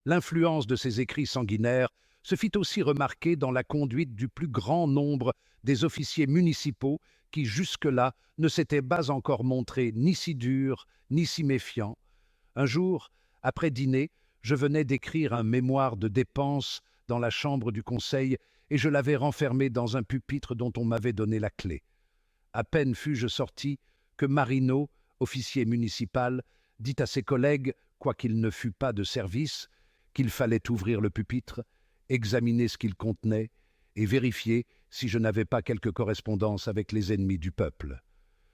L'influence de ces écrits sanguinaires se fit aussi remarquer dans la conduite du plus grand nombre des officiers municipaux qui jusque-là ne s'étaient pas encore montrés ni si durs ni si méfiants. Un jour, après dîner, je venais d'écrire un mémoire de dépenses dans la chambre du conseil et je l'avais renfermé dans un pupitre dont on m'avait donné la clé. À peine fus-je sorti que Marino, officier municipal, dit à ses collègues, quoiqu'il ne fût pas de service, qu'il fallait ouvrir le pupitre, examiner ce qu'il contenait et vérifier si je n'avais pas quelque correspondance avec les ennemis du peuple.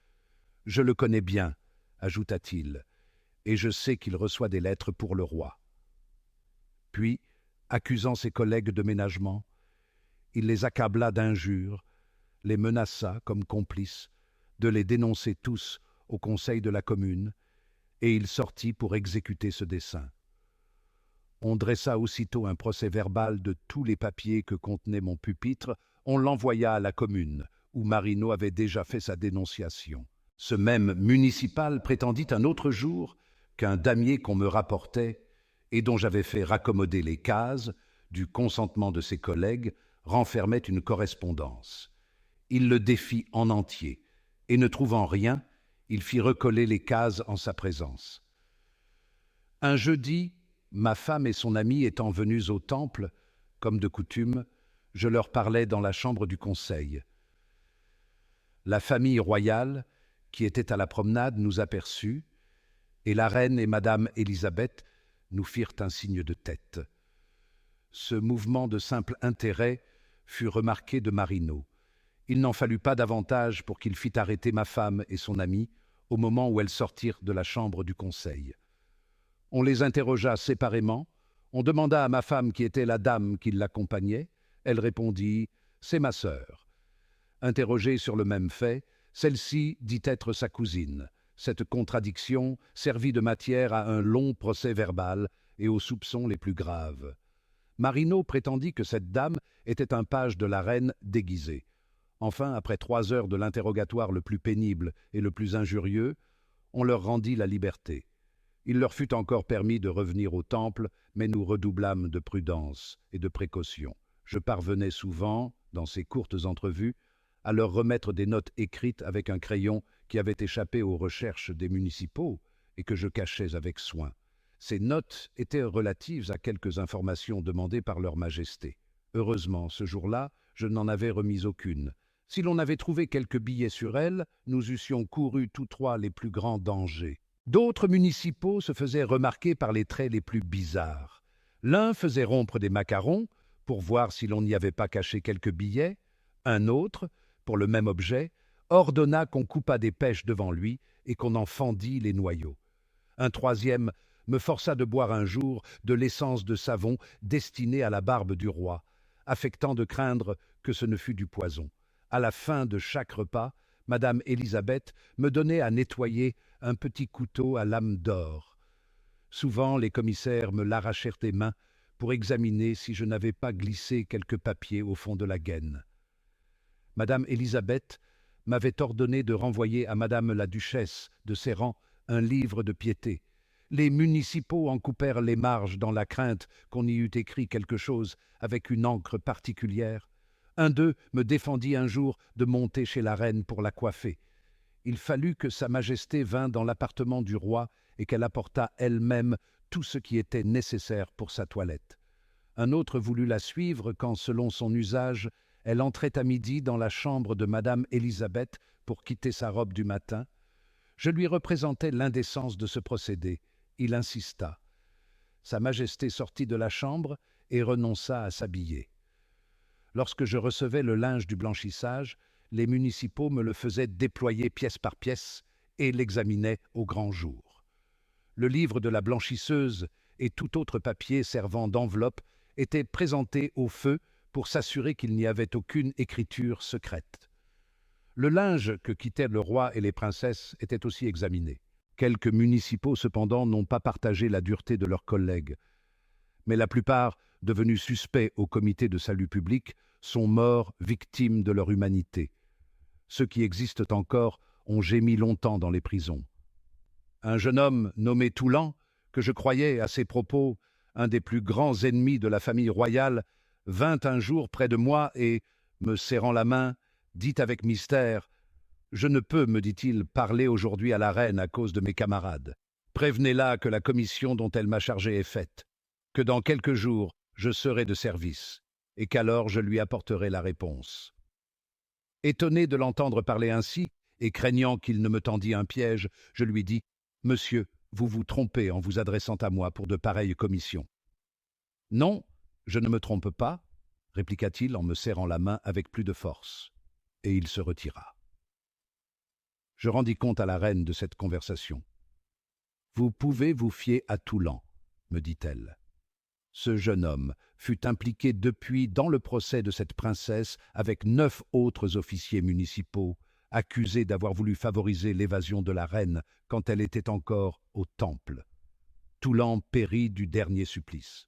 « Je le connais bien, ajouta-t-il, et je sais qu'il reçoit des lettres pour le roi. » Puis, accusant ses collègues de ménagement, il les accabla d'injures, les menaça, comme complices, de les dénoncer tous au conseil de la commune, et il sortit pour exécuter ce dessein. On dressa aussitôt un procès-verbal de tous les papiers que contenait mon pupitre, on l'envoya à la commune, où Marino avait déjà fait sa dénonciation. Ce même municipal prétendit un autre jour qu'un damier qu'on me rapportait, et dont j'avais fait raccommoder les cases, du consentement de ses collègues, renfermait une correspondance. Il le défit en entier, et ne trouvant rien, il fit recoller les cases en sa présence. Un jeudi, ma femme et son ami étant venus au temple, comme de coutume, je leur parlais dans la chambre du conseil. La famille royale, qui était à la promenade, nous aperçut, et la reine et madame Élisabeth nous firent un signe de tête. Ce mouvement de simple intérêt fut remarqué de Marino. Il n'en fallut pas davantage pour qu'il fît arrêter ma femme et son ami au moment où elles sortirent de la chambre du conseil. On les interrogea séparément. On demanda à ma femme qui était la dame qui l'accompagnait. Elle répondit « C'est ma sœur ». Interrogée sur le même fait, celle-ci dit être sa cousine. Cette contradiction servit de matière à un long procès-verbal et aux soupçons les plus graves. Marino prétendit que cette dame était un page de la reine déguisé. Enfin, après 3 heures de l'interrogatoire le plus pénible et le plus injurieux, on leur rendit la liberté. Il leur fut encore permis de revenir au temple, mais nous redoublâmes de prudence et de précaution. Je parvenais souvent, dans ces courtes entrevues, à leur remettre des notes écrites avec un crayon qui avait échappé aux recherches des municipaux et que je cachais avec soin. Ces notes étaient relatives à quelques informations demandées par leur majesté. Heureusement, ce jour-là, je n'en avais remis aucune. Si l'on avait trouvé quelques billets sur elles, nous eussions couru tous trois les plus grands dangers. D'autres municipaux se faisaient remarquer par les traits les plus bizarres. L'un faisait rompre des macarons pour voir si l'on n'y avait pas caché quelques billets. Un autre, pour le même objet, ordonna qu'on coupât des pêches devant lui et qu'on en fendît les noyaux. Un troisième me força de boire un jour de l'essence de savon destinée à la barbe du roi, affectant de craindre que ce ne fût du poison. À la fin de chaque repas, madame Élisabeth me donnait à nettoyer un petit couteau à lame d'or. Souvent, les commissaires me l'arrachèrent des mains pour examiner si je n'avais pas glissé quelques papiers au fond de la gaine. Madame Élisabeth m'avait ordonné de renvoyer à madame la duchesse de Sérent un livre de piété. Les municipaux en coupèrent les marges dans la crainte qu'on y eût écrit quelque chose avec une encre particulière. Un d'eux me défendit un jour de monter chez la reine pour la coiffer. Il fallut que sa majesté vînt dans l'appartement du roi et qu'elle apportât elle-même tout ce qui était nécessaire pour sa toilette. Un autre voulut la suivre quand, selon son usage, elle entrait à midi dans la chambre de madame Élisabeth pour quitter sa robe du matin. Je lui représentai l'indécence de ce procédé. Il insista. Sa majesté sortit de la chambre et renonça à s'habiller. Lorsque je recevais le linge du blanchissage, les municipaux me le faisaient déployer pièce par pièce et l'examinaient au grand jour. Le livre de la blanchisseuse et tout autre papier servant d'enveloppe étaient présentés au feu pour s'assurer qu'il n'y avait aucune écriture secrète. Le linge que quittaient le roi et les princesses était aussi examiné. Quelques municipaux, cependant, n'ont pas partagé la dureté de leurs collègues, mais la plupart, devenus suspects au comité de salut public, sont morts victimes de leur humanité. Ceux qui existent encore ont gémi longtemps dans les prisons. Un jeune homme nommé Toulan, que je croyais, à ses propos, un des plus grands ennemis de la famille royale, vint un jour près de moi et, me serrant la main, dit avec mystère: Je ne peux, me dit-il, parler aujourd'hui à la reine à cause de mes camarades. Prévenez-la que la commission dont elle m'a chargé est faite, que dans quelques jours je serai de service, et qu'alors je lui apporterai la réponse. » Étonné de l'entendre parler ainsi, et craignant qu'il ne me tendît un piège, je lui dis: Monsieur, vous vous trompez en vous adressant à moi pour de pareilles commissions. Non, je ne me trompe pas, répliqua-t-il en me serrant la main avec plus de force, et il se retira. Je rendis compte à la reine de cette conversation. Vous pouvez vous fier à Toulan, me dit-elle. Ce jeune homme fut impliqué depuis dans le procès de cette princesse avec 9 autres officiers municipaux, accusés d'avoir voulu favoriser l'évasion de la reine quand elle était encore au Temple. Toulan périt du dernier supplice.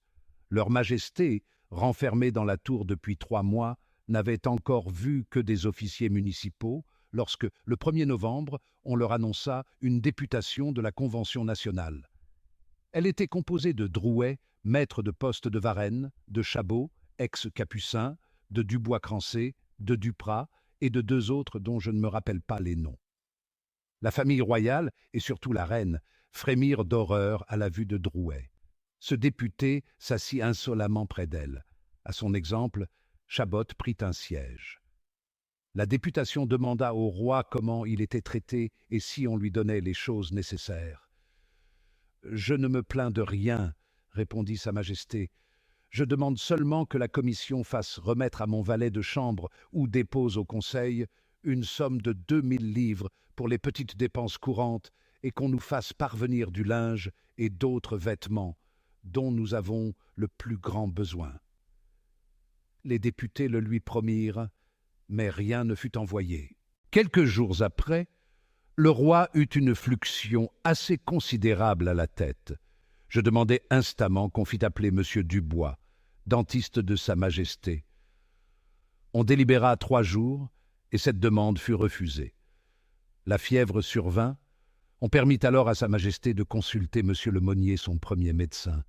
Leur Majesté, renfermée dans la tour depuis 3 mois, n'avait encore vu que des officiers municipaux lorsque, le 1er novembre, on leur annonça une députation de la Convention nationale. Elle était composée de Drouet, maître de poste de Varennes, de Chabot, ex-capucin, de Dubois-Crancé, de Duprat et de 2 autres dont je ne me rappelle pas les noms. La famille royale, et surtout la reine, frémirent d'horreur à la vue de Drouet. Ce député s'assit insolemment près d'elle. À son exemple, Chabot prit un siège. La députation demanda au roi comment il était traité et si on lui donnait les choses nécessaires. « Je ne me plains de rien, » répondit Sa Majesté. « Je demande seulement que la commission fasse remettre à mon valet de chambre ou dépose au Conseil une somme de 2000 livres pour les petites dépenses courantes et qu'on nous fasse parvenir du linge et d'autres vêtements dont nous avons le plus grand besoin. » Les députés le lui promirent, mais rien ne fut envoyé. Quelques jours après, le roi eut une fluxion assez considérable à la tête. Je demandai instamment qu'on fît appeler M. Dubois, dentiste de Sa Majesté. On délibéra 3 jours, et cette demande fut refusée. La fièvre survint. On permit alors à Sa Majesté de consulter M. Lemonnier, son premier médecin.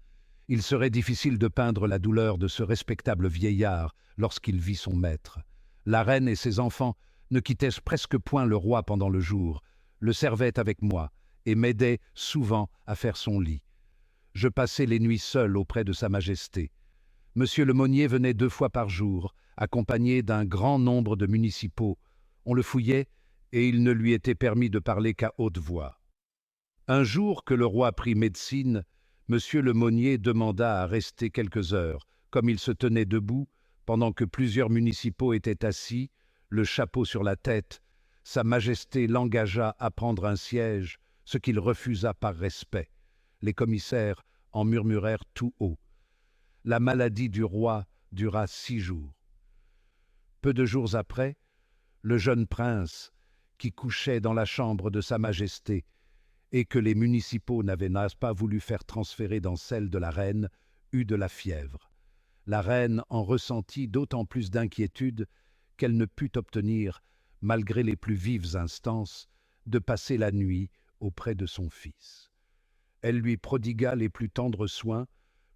Il serait difficile de peindre la douleur de ce respectable vieillard lorsqu'il vit son maître. La reine et ses enfants ne quittaient presque point le roi pendant le jour, le servaient avec moi et m'aidaient souvent à faire son lit. Je passais les nuits seul auprès de Sa Majesté. Monsieur Lemonnier venait 2 fois par jour, accompagné d'un grand nombre de municipaux. On le fouillait et il ne lui était permis de parler qu'à haute voix. Un jour que le roi prit médecine, Monsieur Lemonnier demanda à rester quelques heures, comme il se tenait debout, pendant que plusieurs municipaux étaient assis, le chapeau sur la tête. Sa Majesté l'engagea à prendre un siège, ce qu'il refusa par respect. Les commissaires en murmurèrent tout haut. La maladie du roi dura 6 jours. Peu de jours après, le jeune prince, qui couchait dans la chambre de Sa Majesté, et que les municipaux n'avaient pas voulu faire transférer dans celle de la reine, eut de la fièvre. La reine en ressentit d'autant plus d'inquiétude qu'elle ne put obtenir, malgré les plus vives instances, de passer la nuit auprès de son fils. Elle lui prodigua les plus tendres soins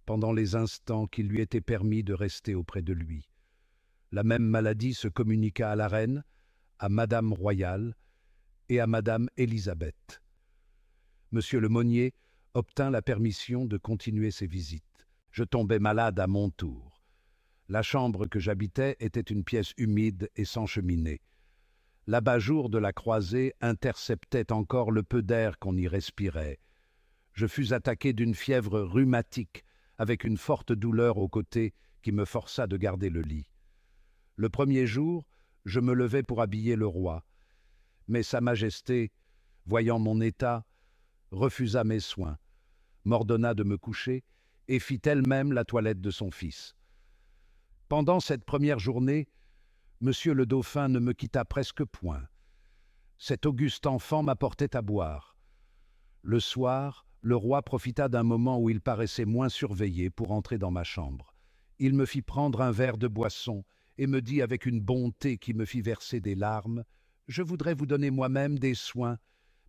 pendant les instants qu'il lui était permis de rester auprès de lui. La même maladie se communiqua à la reine, à Madame Royale et à Madame Élisabeth. Monsieur Lemonnier obtint la permission de continuer ses visites. Je tombais malade à mon tour. La chambre que j'habitais était une pièce humide et sans cheminée. L'abat-jour de la croisée interceptait encore le peu d'air qu'on y respirait. Je fus attaqué d'une fièvre rhumatique, avec une forte douleur au côté qui me força de garder le lit. Le premier jour, je me levai pour habiller le roi. Mais Sa Majesté, voyant mon état, refusa mes soins, m'ordonna de me coucher et fit elle-même la toilette de son fils. Pendant cette première journée, Monsieur le Dauphin ne me quitta presque point. Cet auguste enfant m'apportait à boire. Le soir, le roi profita d'un moment où il paraissait moins surveillé pour entrer dans ma chambre. Il me fit prendre un verre de boisson et me dit avec une bonté qui me fit verser des larmes: « Je voudrais vous donner moi-même des soins,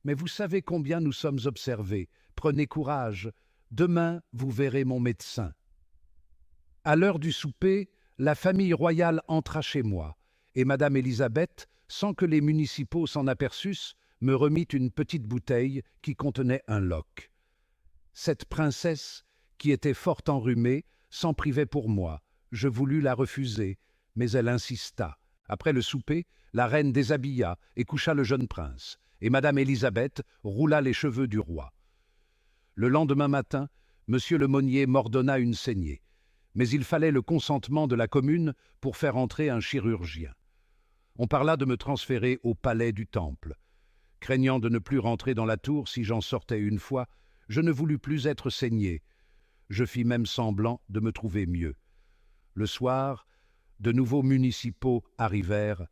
mais vous savez combien nous sommes observés. Prenez courage, Demain, vous verrez mon médecin. » À l'heure du souper, la famille royale entra chez moi, et Madame Élisabeth, sans que les municipaux s'en aperçussent, me remit une petite bouteille qui contenait un loch. Cette princesse, qui était fort enrhumée, s'en privait pour moi. Je voulus la refuser, mais elle insista. Après le souper, la reine déshabilla et coucha le jeune prince, et Madame Élisabeth roula les cheveux du roi. Le lendemain matin, Monsieur le Monnier m'ordonna une saignée, mais il fallait le consentement de la commune pour faire entrer un chirurgien. On parla de me transférer au palais du Temple. Craignant de ne plus rentrer dans la tour si j'en sortais une fois, je ne voulus plus être saigné. Je fis même semblant de me trouver mieux. Le soir, de nouveaux municipaux arrivèrent,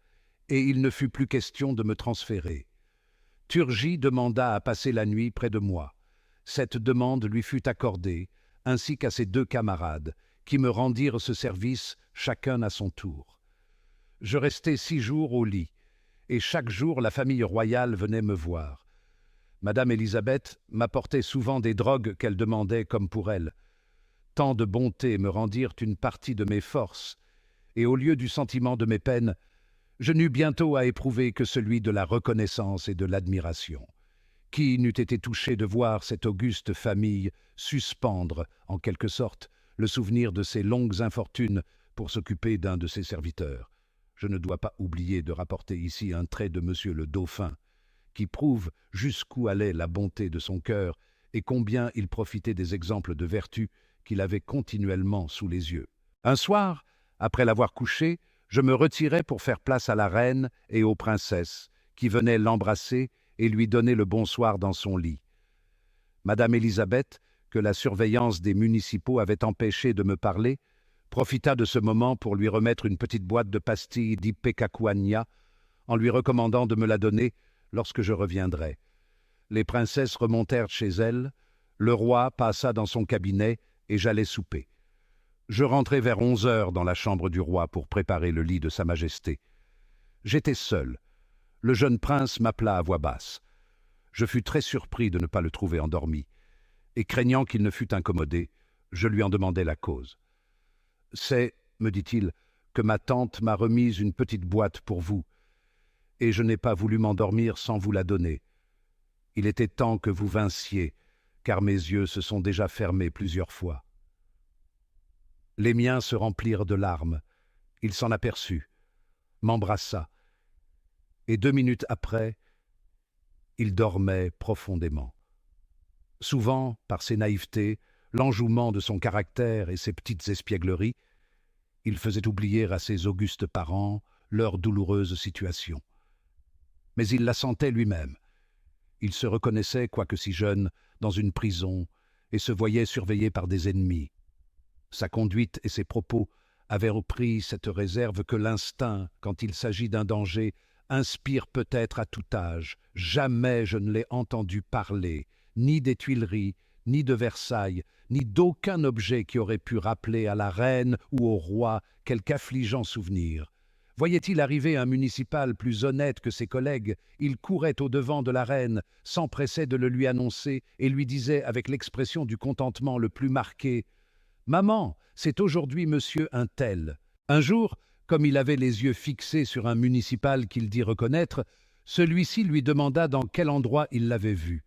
et il ne fut plus question de me transférer. Turgy demanda à passer la nuit près de moi. Cette demande lui fut accordée, ainsi qu'à ses 2 camarades, qui me rendirent ce service chacun à son tour. Je restai 6 jours au lit, et chaque jour la famille royale venait me voir. Madame Élisabeth m'apportait souvent des drogues qu'elle demandait comme pour elle. Tant de bontés me rendirent une partie de mes forces, et au lieu du sentiment de mes peines, je n'eus bientôt à éprouver que celui de la reconnaissance et de l'admiration. Qui n'eût été touché de voir cette auguste famille suspendre, en quelque sorte, le souvenir de ses longues infortunes pour s'occuper d'un de ses serviteurs. Je ne dois pas oublier de rapporter ici un trait de Monsieur le Dauphin, qui prouve jusqu'où allait la bonté de son cœur et combien il profitait des exemples de vertu qu'il avait continuellement sous les yeux. Un soir, après l'avoir couché, je me retirai pour faire place à la reine et aux princesses, qui venaient l'embrasser et lui donner le bonsoir dans son lit. Madame Élisabeth, que la surveillance des municipaux avait empêché de me parler, profita de ce moment pour lui remettre une petite boîte de pastilles d'ipecacuanha, en lui recommandant de me la donner lorsque je reviendrais. Les princesses remontèrent chez elles, le roi passa dans son cabinet et j'allai souper. Je rentrai vers 11 heures dans la chambre du roi pour préparer le lit de Sa Majesté. J'étais seul. Le jeune prince m'appela à voix basse. Je fus très surpris de ne pas le trouver endormi, et craignant qu'il ne fût incommodé, je lui en demandai la cause. « C'est, me dit-il, que ma tante m'a remise une petite boîte pour vous, et je n'ai pas voulu m'endormir sans vous la donner. Il était temps que vous vinssiez, car mes yeux se sont déjà fermés plusieurs fois. » Les miens se remplirent de larmes. Il s'en aperçut, m'embrassa, et 2 minutes après, il dormait profondément. Souvent, par ses naïvetés, l'enjouement de son caractère et ses petites espiègleries, il faisait oublier à ses augustes parents leur douloureuse situation. Mais il la sentait lui-même. Il se reconnaissait, quoique si jeune, dans une prison et se voyait surveillé par des ennemis. Sa conduite et ses propos avaient repris cette réserve que l'instinct, quand il s'agit d'un danger, inspire peut-être à tout âge. Jamais je ne l'ai entendu parler, ni des Tuileries, ni de Versailles, ni d'aucun objet qui aurait pu rappeler à la reine ou au roi quelque affligeant souvenir. Voyait-il arriver un municipal plus honnête que ses collègues, il courait au-devant de la reine, s'empressait de le lui annoncer et lui disait avec l'expression du contentement le plus marqué « Maman, c'est aujourd'hui monsieur un tel. » Un jour, comme il avait les yeux fixés sur un municipal qu'il dit reconnaître, celui-ci lui demanda dans quel endroit il l'avait vu.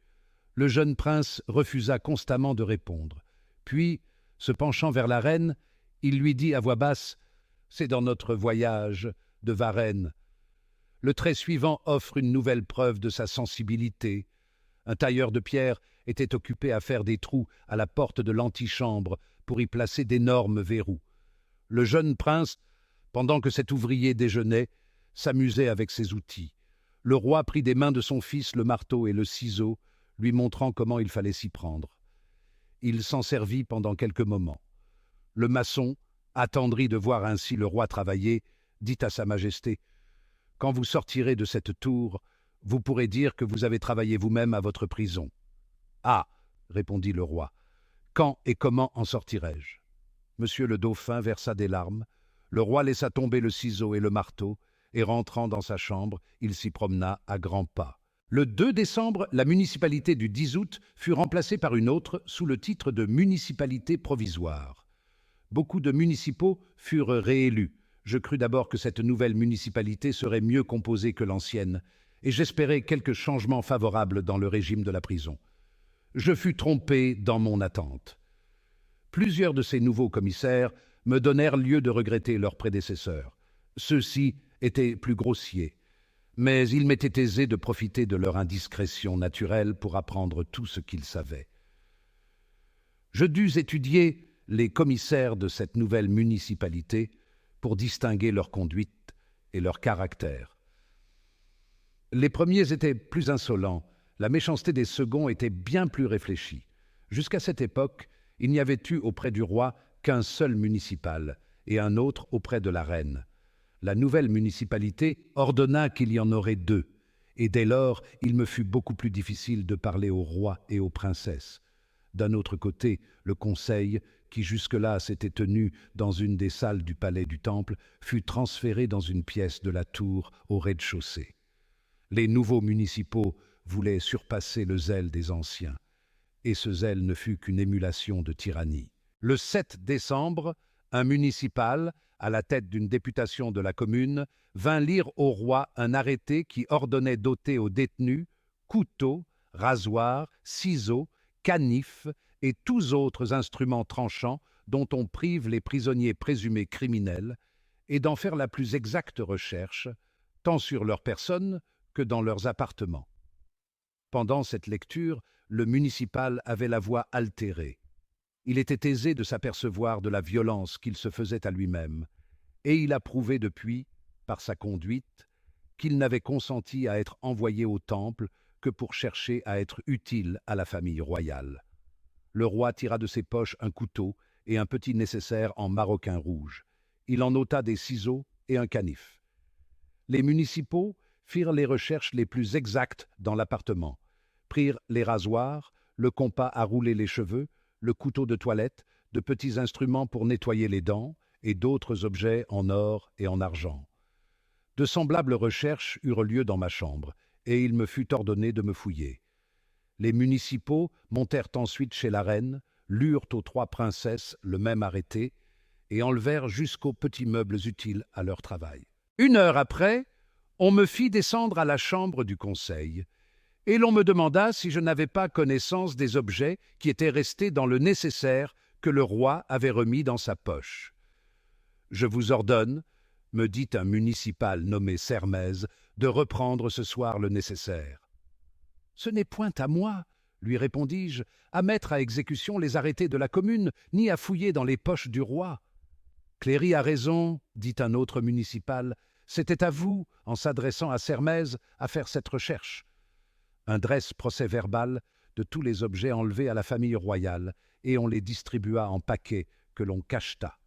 Le jeune prince refusa constamment de répondre. Puis, se penchant vers la reine, il lui dit à voix basse « C'est dans notre voyage de Varennes. » Le trait suivant offre une nouvelle preuve de sa sensibilité. Un tailleur de pierre était occupé à faire des trous à la porte de l'antichambre pour y placer d'énormes verrous. Le jeune prince, pendant que cet ouvrier déjeunait, s'amusait avec ses outils. Le roi prit des mains de son fils le marteau et le ciseau, lui montrant comment il fallait s'y prendre. Il s'en servit pendant quelques moments. Le maçon, attendri de voir ainsi le roi travailler, dit à Sa Majesté « Quand vous sortirez de cette tour, vous pourrez dire que vous avez travaillé vous-même à votre prison. »« Ah !» répondit le roi. « Quand et comment en sortirai-je » Monsieur le Dauphin versa des larmes. Le roi laissa tomber le ciseau et le marteau, et rentrant dans sa chambre, il s'y promena à grands pas. Le 2 décembre, la municipalité du 10 août fut remplacée par une autre sous le titre de municipalité provisoire. Beaucoup de municipaux furent réélus. Je crus d'abord que cette nouvelle municipalité serait mieux composée que l'ancienne, et j'espérais quelques changements favorables dans le régime de la prison. Je fus trompé dans mon attente. Plusieurs de ces nouveaux commissaires me donnèrent lieu de regretter leurs prédécesseurs. Ceux-ci étaient plus grossiers, mais il m'était aisé de profiter de leur indiscrétion naturelle pour apprendre tout ce qu'ils savaient. Je dus étudier les commissaires de cette nouvelle municipalité pour distinguer leur conduite et leur caractère. Les premiers étaient plus insolents, la méchanceté des seconds était bien plus réfléchie. Jusqu'à cette époque, il n'y avait eu auprès du roi qu'un seul municipal et un autre auprès de la reine. La nouvelle municipalité ordonna qu'il y en aurait deux, et dès lors, il me fut beaucoup plus difficile de parler au roi et aux princesses. D'un autre côté, le conseil, qui jusque-là s'était tenu dans une des salles du palais du Temple, fut transféré dans une pièce de la tour au rez-de-chaussée. Les nouveaux municipaux voulaient surpasser le zèle des anciens, et ce zèle ne fut qu'une émulation de tyrannie. Le 7 décembre, un municipal, à la tête d'une députation de la commune, vint lire au roi un arrêté qui ordonnait d'ôter aux détenus couteaux, rasoirs, ciseaux, canifs et tous autres instruments tranchants dont on prive les prisonniers présumés criminels, et d'en faire la plus exacte recherche, tant sur leur personne que dans leurs appartements. Pendant cette lecture, le municipal avait la voix altérée. Il était aisé de s'apercevoir de la violence qu'il se faisait à lui-même, et il a prouvé depuis, par sa conduite, qu'il n'avait consenti à être envoyé au temple que pour chercher à être utile à la famille royale. Le roi tira de ses poches un couteau et un petit nécessaire en maroquin rouge. Il en ôta des ciseaux et un canif. Les municipaux firent les recherches les plus exactes dans l'appartement, prirent les rasoirs, le compas à rouler les cheveux, le couteau de toilette, de petits instruments pour nettoyer les dents et d'autres objets en or et en argent. De semblables recherches eurent lieu dans ma chambre, et il me fut ordonné de me fouiller. Les municipaux montèrent ensuite chez la reine, lurent aux 3 princesses le même arrêté, et enlevèrent jusqu'aux petits meubles utiles à leur travail. 1 heure après, on me fit descendre à la chambre du conseil, et l'on me demanda si je n'avais pas connaissance des objets qui étaient restés dans le nécessaire que le roi avait remis dans sa poche. « Je vous ordonne, me dit un municipal nommé Sermaize, de reprendre ce soir le nécessaire. »« Ce n'est point à moi, lui répondis-je, à mettre à exécution les arrêtés de la commune, ni à fouiller dans les poches du roi. »« Cléry a raison, dit un autre municipal, c'était à vous, en s'adressant à Sermaize, à faire cette recherche. » Un dresse procès-verbal de tous les objets enlevés à la famille royale, et on les distribua en paquets que l'on cacheta.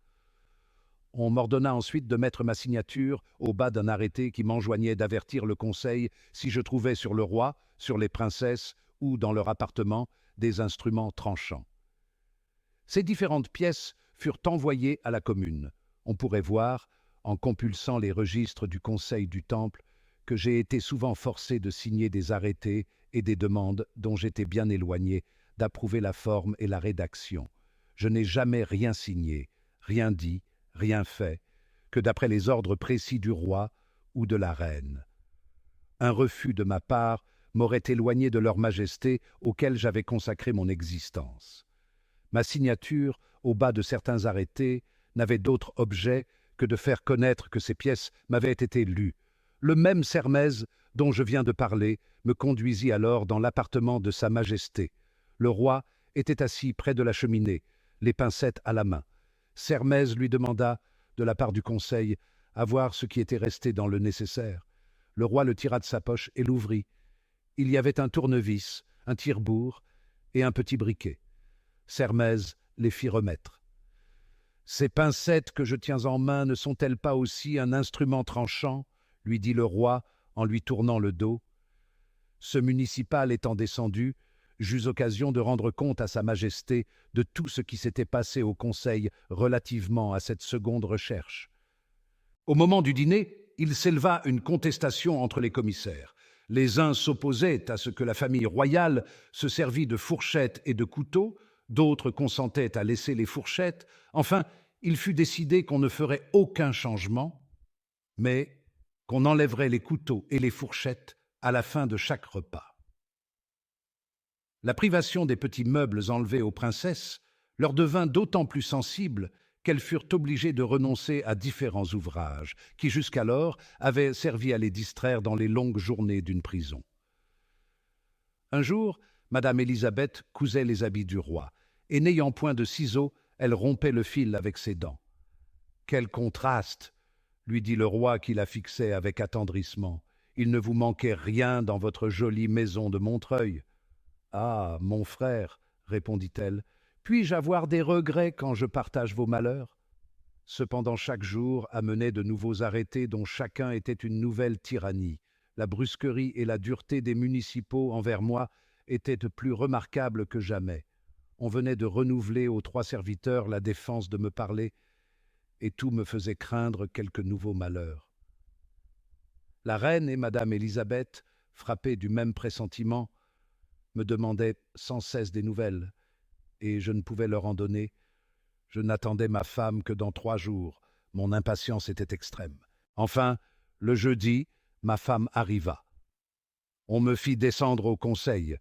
On m'ordonna ensuite de mettre ma signature au bas d'un arrêté qui m'enjoignait d'avertir le conseil si je trouvais sur le roi, sur les princesses ou dans leur appartement des instruments tranchants. Ces différentes pièces furent envoyées à la commune. On pourrait voir, en compulsant les registres du conseil du Temple, que j'ai été souvent forcé de signer des arrêtés et des demandes dont j'étais bien éloigné d'approuver la forme et la rédaction. Je n'ai jamais rien signé, rien dit, rien fait, que d'après les ordres précis du roi ou de la reine. Un refus de ma part m'aurait éloigné de leur majesté auquel j'avais consacré mon existence. Ma signature, au bas de certains arrêtés, n'avait d'autre objet que de faire connaître que ces pièces m'avaient été lues. Le même Sermaize dont je viens de parler me conduisit alors dans l'appartement de Sa Majesté. Le roi était assis près de la cheminée, les pincettes à la main. Sermaize lui demanda, de la part du conseil, à voir ce qui était resté dans le nécessaire. Le roi le tira de sa poche et l'ouvrit. Il y avait un tournevis, un tire-bouche et un petit briquet. Sermaize les fit remettre. « Ces pincettes que je tiens en main ne sont-elles pas aussi un instrument tranchant ?» lui dit le roi en lui tournant le dos. Ce municipal étant descendu, j'eus occasion de rendre compte à Sa Majesté de tout ce qui s'était passé au Conseil relativement à cette seconde recherche. Au moment du dîner, il s'éleva une contestation entre les commissaires. Les uns s'opposaient à ce que la famille royale se servît de fourchettes et de couteaux, d'autres consentaient à laisser les fourchettes. Enfin, il fut décidé qu'on ne ferait aucun changement, mais qu'on enlèverait les couteaux et les fourchettes à la fin de chaque repas. La privation des petits meubles enlevés aux princesses leur devint d'autant plus sensible qu'elles furent obligées de renoncer à différents ouvrages qui jusqu'alors avaient servi à les distraire dans les longues journées d'une prison. Un jour, Madame Élisabeth cousait les habits du roi, et n'ayant point de ciseaux, elle rompait le fil avec ses dents. « Quel contraste !» lui dit le roi qui la fixait avec attendrissement. « Il ne vous manquait rien dans votre jolie maison de Montreuil. »« Ah, mon frère, répondit-elle, puis-je avoir des regrets quand je partage vos malheurs ?» Cependant, chaque jour amenait de nouveaux arrêtés dont chacun était une nouvelle tyrannie. La brusquerie et la dureté des municipaux envers moi étaient plus remarquables que jamais. On venait de renouveler aux 3 serviteurs la défense de me parler, et tout me faisait craindre quelque nouveau malheur. La reine et Madame Élisabeth, frappées du même pressentiment, me demandaient sans cesse des nouvelles, et je ne pouvais leur en donner. Je n'attendais ma femme que dans 3 jours. Mon impatience était extrême. Enfin, le jeudi, ma femme arriva. On me fit descendre au conseil.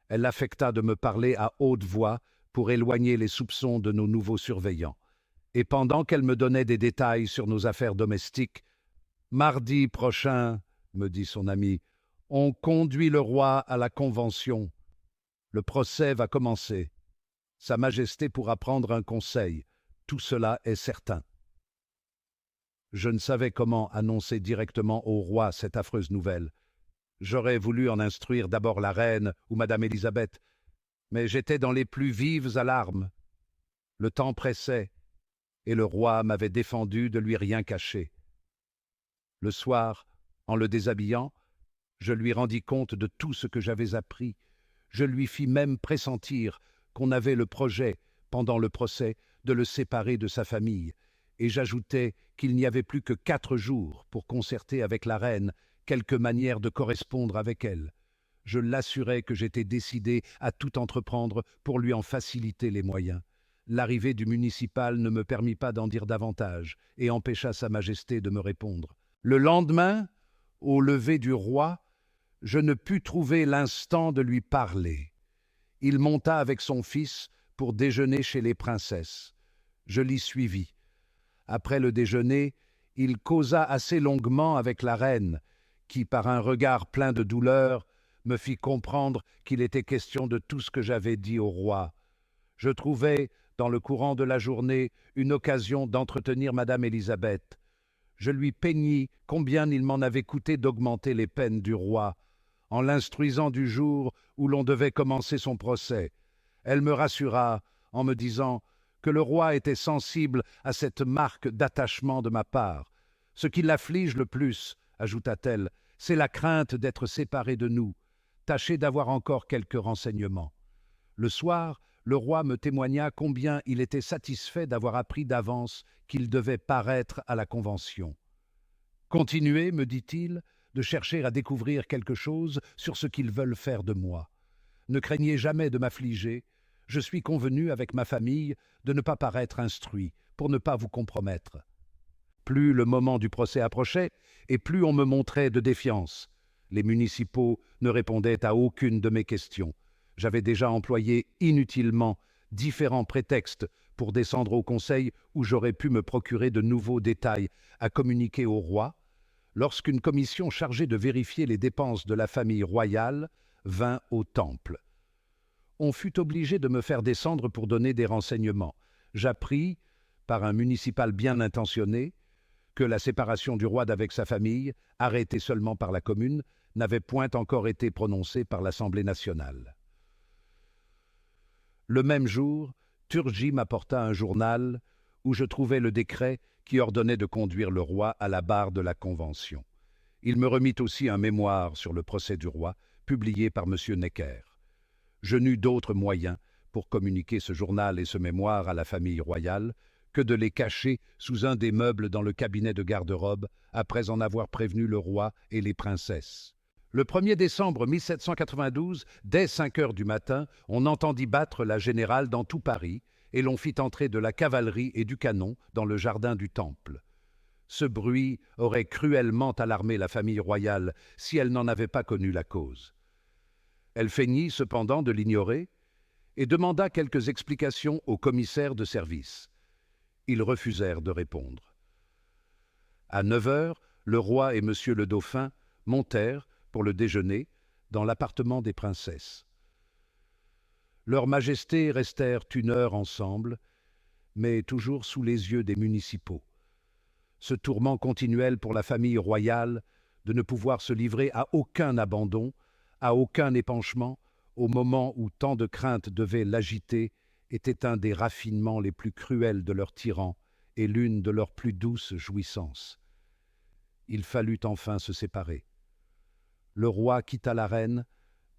Elle affecta de me parler à haute voix pour éloigner les soupçons de nos nouveaux surveillants. Et pendant qu'elle me donnait des détails sur nos affaires domestiques, « Mardi prochain, me dit son ami, on conduit le roi à la Convention. Le procès va commencer. Sa Majesté pourra prendre un conseil. Tout cela est certain. » Je ne savais comment annoncer directement au roi cette affreuse nouvelle. J'aurais voulu en instruire d'abord la reine ou Madame Élisabeth, mais j'étais dans les plus vives alarmes. Le temps pressait, et le roi m'avait défendu de lui rien cacher. Le soir, en le déshabillant, je lui rendis compte de tout ce que j'avais appris. Je lui fis même pressentir qu'on avait le projet, pendant le procès, de le séparer de sa famille, et j'ajoutai qu'il n'y avait plus que 4 jours pour concerter avec la reine quelque manière de correspondre avec elle. Je l'assurai que j'étais décidé à tout entreprendre pour lui en faciliter les moyens. L'arrivée du municipal ne me permit pas d'en dire davantage et empêcha Sa Majesté de me répondre. Le lendemain, au lever du roi, je ne pus trouver l'instant de lui parler. Il monta avec son fils pour déjeuner chez les princesses. Je l'y suivis. Après le déjeuner, il causa assez longuement avec la reine, qui, par un regard plein de douleur, me fit comprendre qu'il était question de tout ce que j'avais dit au roi. Je trouvai, dans le courant de la journée, une occasion d'entretenir Madame Élisabeth. Je lui peignis combien il m'en avait coûté d'augmenter les peines du roi, en l'instruisant du jour où l'on devait commencer son procès. Elle me rassura en me disant que le roi était sensible à cette marque d'attachement de ma part. Ce qui l'afflige le plus, ajouta-t-elle, c'est la crainte d'être séparé de nous. Tâchez d'avoir encore quelques renseignements. Le soir, le roi me témoigna combien il était satisfait d'avoir appris d'avance qu'il devait paraître à la Convention. Continuez, me dit-il, de chercher à découvrir quelque chose sur ce qu'ils veulent faire de moi. Ne craignez jamais de m'affliger. Je suis convenu avec ma famille de ne pas paraître instruit, pour ne pas vous compromettre. Plus le moment du procès approchait, et plus on me montrait de défiance. Les municipaux ne répondaient à aucune de mes questions. J'avais déjà employé inutilement différents prétextes pour descendre au conseil où j'aurais pu me procurer de nouveaux détails à communiquer au roi, lorsqu'une commission chargée de vérifier les dépenses de la famille royale vint au temple. On fut obligé de me faire descendre pour donner des renseignements. J'appris, par un municipal bien intentionné, que la séparation du roi d'avec sa famille, arrêtée seulement par la commune, n'avait point encore été prononcée par l'Assemblée nationale. Le même jour, Turgy m'apporta un journal où je trouvais le décret qui ordonnait de conduire le roi à la barre de la Convention. Il me remit aussi un mémoire sur le procès du roi, publié par M. Necker. Je n'eus d'autre moyen pour communiquer ce journal et ce mémoire à la famille royale que de les cacher sous un des meubles dans le cabinet de garde-robe après en avoir prévenu le roi et les princesses. Le 1er décembre 1792, dès 5 heures du matin, on entendit battre la générale dans tout Paris, et l'on fit entrer de la cavalerie et du canon dans le jardin du Temple. Ce bruit aurait cruellement alarmé la famille royale si elle n'en avait pas connu la cause. Elle feignit cependant de l'ignorer et demanda quelques explications aux commissaires de service. Ils refusèrent de répondre. À 9 heures, le roi et monsieur le dauphin montèrent, pour le déjeuner, dans l'appartement des princesses. Leurs majestés restèrent 1 heure ensemble, mais toujours sous les yeux des municipaux. Ce tourment continuel pour la famille royale de ne pouvoir se livrer à aucun abandon, à aucun épanchement, au moment où tant de craintes devaient l'agiter, était un des raffinements les plus cruels de leurs tyrans et l'une de leurs plus douces jouissances. Il fallut enfin se séparer. Le roi quitta la reine,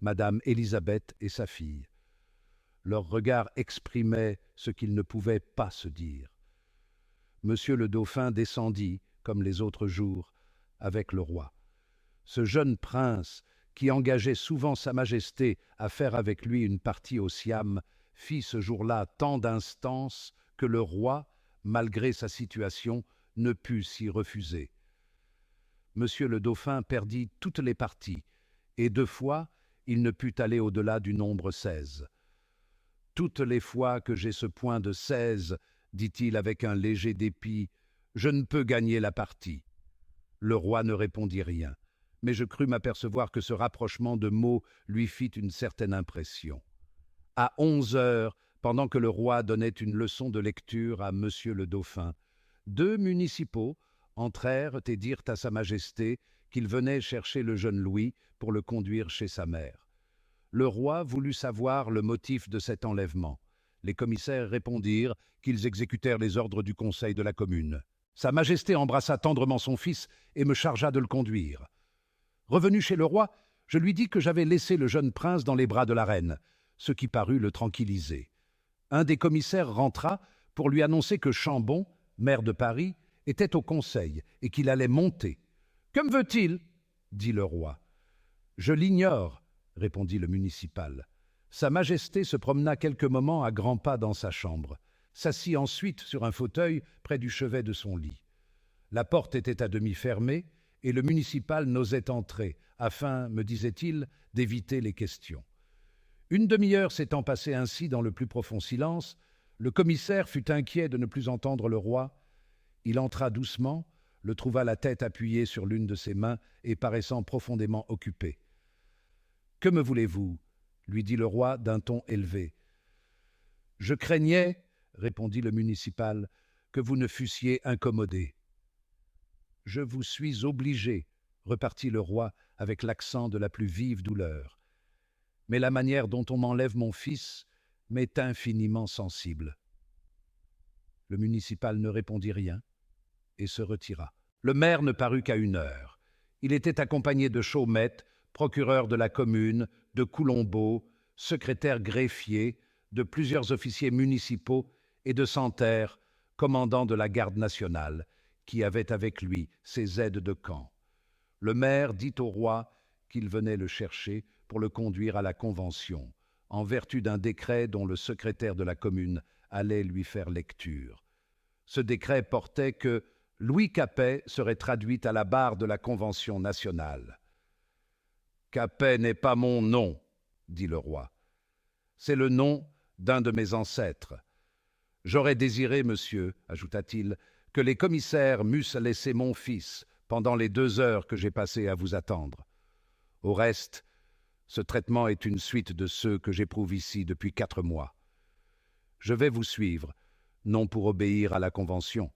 Madame Élisabeth et sa fille. Leurs regards exprimaient ce qu'ils ne pouvaient pas se dire. Monsieur le dauphin descendit, comme les autres jours, avec le roi. Ce jeune prince, qui engageait souvent sa majesté à faire avec lui une partie au Siam, fit ce jour-là tant d'instances que le roi, malgré sa situation, ne put s'y refuser. Monsieur le dauphin perdit toutes les parties, et 2 fois, il ne put aller au-delà du nombre 16. « Toutes les fois que j'ai ce point de 16, dit-il avec un léger dépit, je ne peux gagner la partie. » Le roi ne répondit rien, mais je crus m'apercevoir que ce rapprochement de mots lui fit une certaine impression. À 11 heures, pendant que le roi donnait une leçon de lecture à monsieur le dauphin, 2 municipaux entrèrent et dirent à sa majesté qu'il venait chercher le jeune Louis pour le conduire chez sa mère. Le roi voulut savoir le motif de cet enlèvement. Les commissaires répondirent qu'ils exécutèrent les ordres du conseil de la commune. Sa majesté embrassa tendrement son fils et me chargea de le conduire. Revenu chez le roi, je lui dis que j'avais laissé le jeune prince dans les bras de la reine, ce qui parut le tranquilliser. Un des commissaires rentra pour lui annoncer que Chambon, maire de Paris, était au conseil et qu'il allait monter. « Que me veut-il » dit le roi. « Je l'ignore » répondit le municipal. Sa majesté se promena quelques moments à grands pas dans sa chambre, s'assit ensuite sur un fauteuil près du chevet de son lit. La porte était à demi fermée et le municipal n'osait entrer, afin, me disait-il, d'éviter les questions. Une demi-heure s'étant passée ainsi dans le plus profond silence, le commissaire fut inquiet de ne plus entendre le roi. Il entra doucement, le trouva la tête appuyée sur l'une de ses mains et paraissant profondément occupé. « Que me voulez-vous » lui dit le roi d'un ton élevé. « Je craignais, » répondit le municipal, « que vous ne fussiez incommodé. »« Je vous suis obligé, » repartit le roi avec l'accent de la plus vive douleur. « Mais la manière dont on m'enlève mon fils m'est infiniment sensible. » Le municipal ne répondit rien et se retira. Le maire ne parut qu'à 1 heure. Il était accompagné de Chaumette, procureur de la commune, de Coulombeau, secrétaire greffier, de plusieurs officiers municipaux et de Santerre, commandant de la garde nationale, qui avait avec lui ses aides de camp. Le maire dit au roi qu'il venait le chercher pour le conduire à la Convention, en vertu d'un décret dont le secrétaire de la commune allait lui faire lecture. Ce décret portait que Louis Capet serait traduit à la barre de la Convention nationale. « Capet n'est pas mon nom, » dit le roi. « C'est le nom d'un de mes ancêtres. J'aurais désiré, monsieur, ajouta-t-il, que les commissaires m'eussent laissé mon fils pendant les 2 heures que j'ai passées à vous attendre. Au reste, ce traitement est une suite de ceux que j'éprouve ici depuis 4 mois. Je vais vous suivre, non pour obéir à la Convention,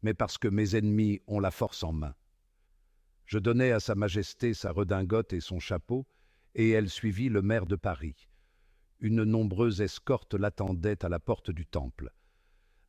mais parce que mes ennemis ont la force en main. » Je donnai à sa majesté sa redingote et son chapeau, et elle suivit le maire de Paris. Une nombreuse escorte l'attendait à la porte du Temple.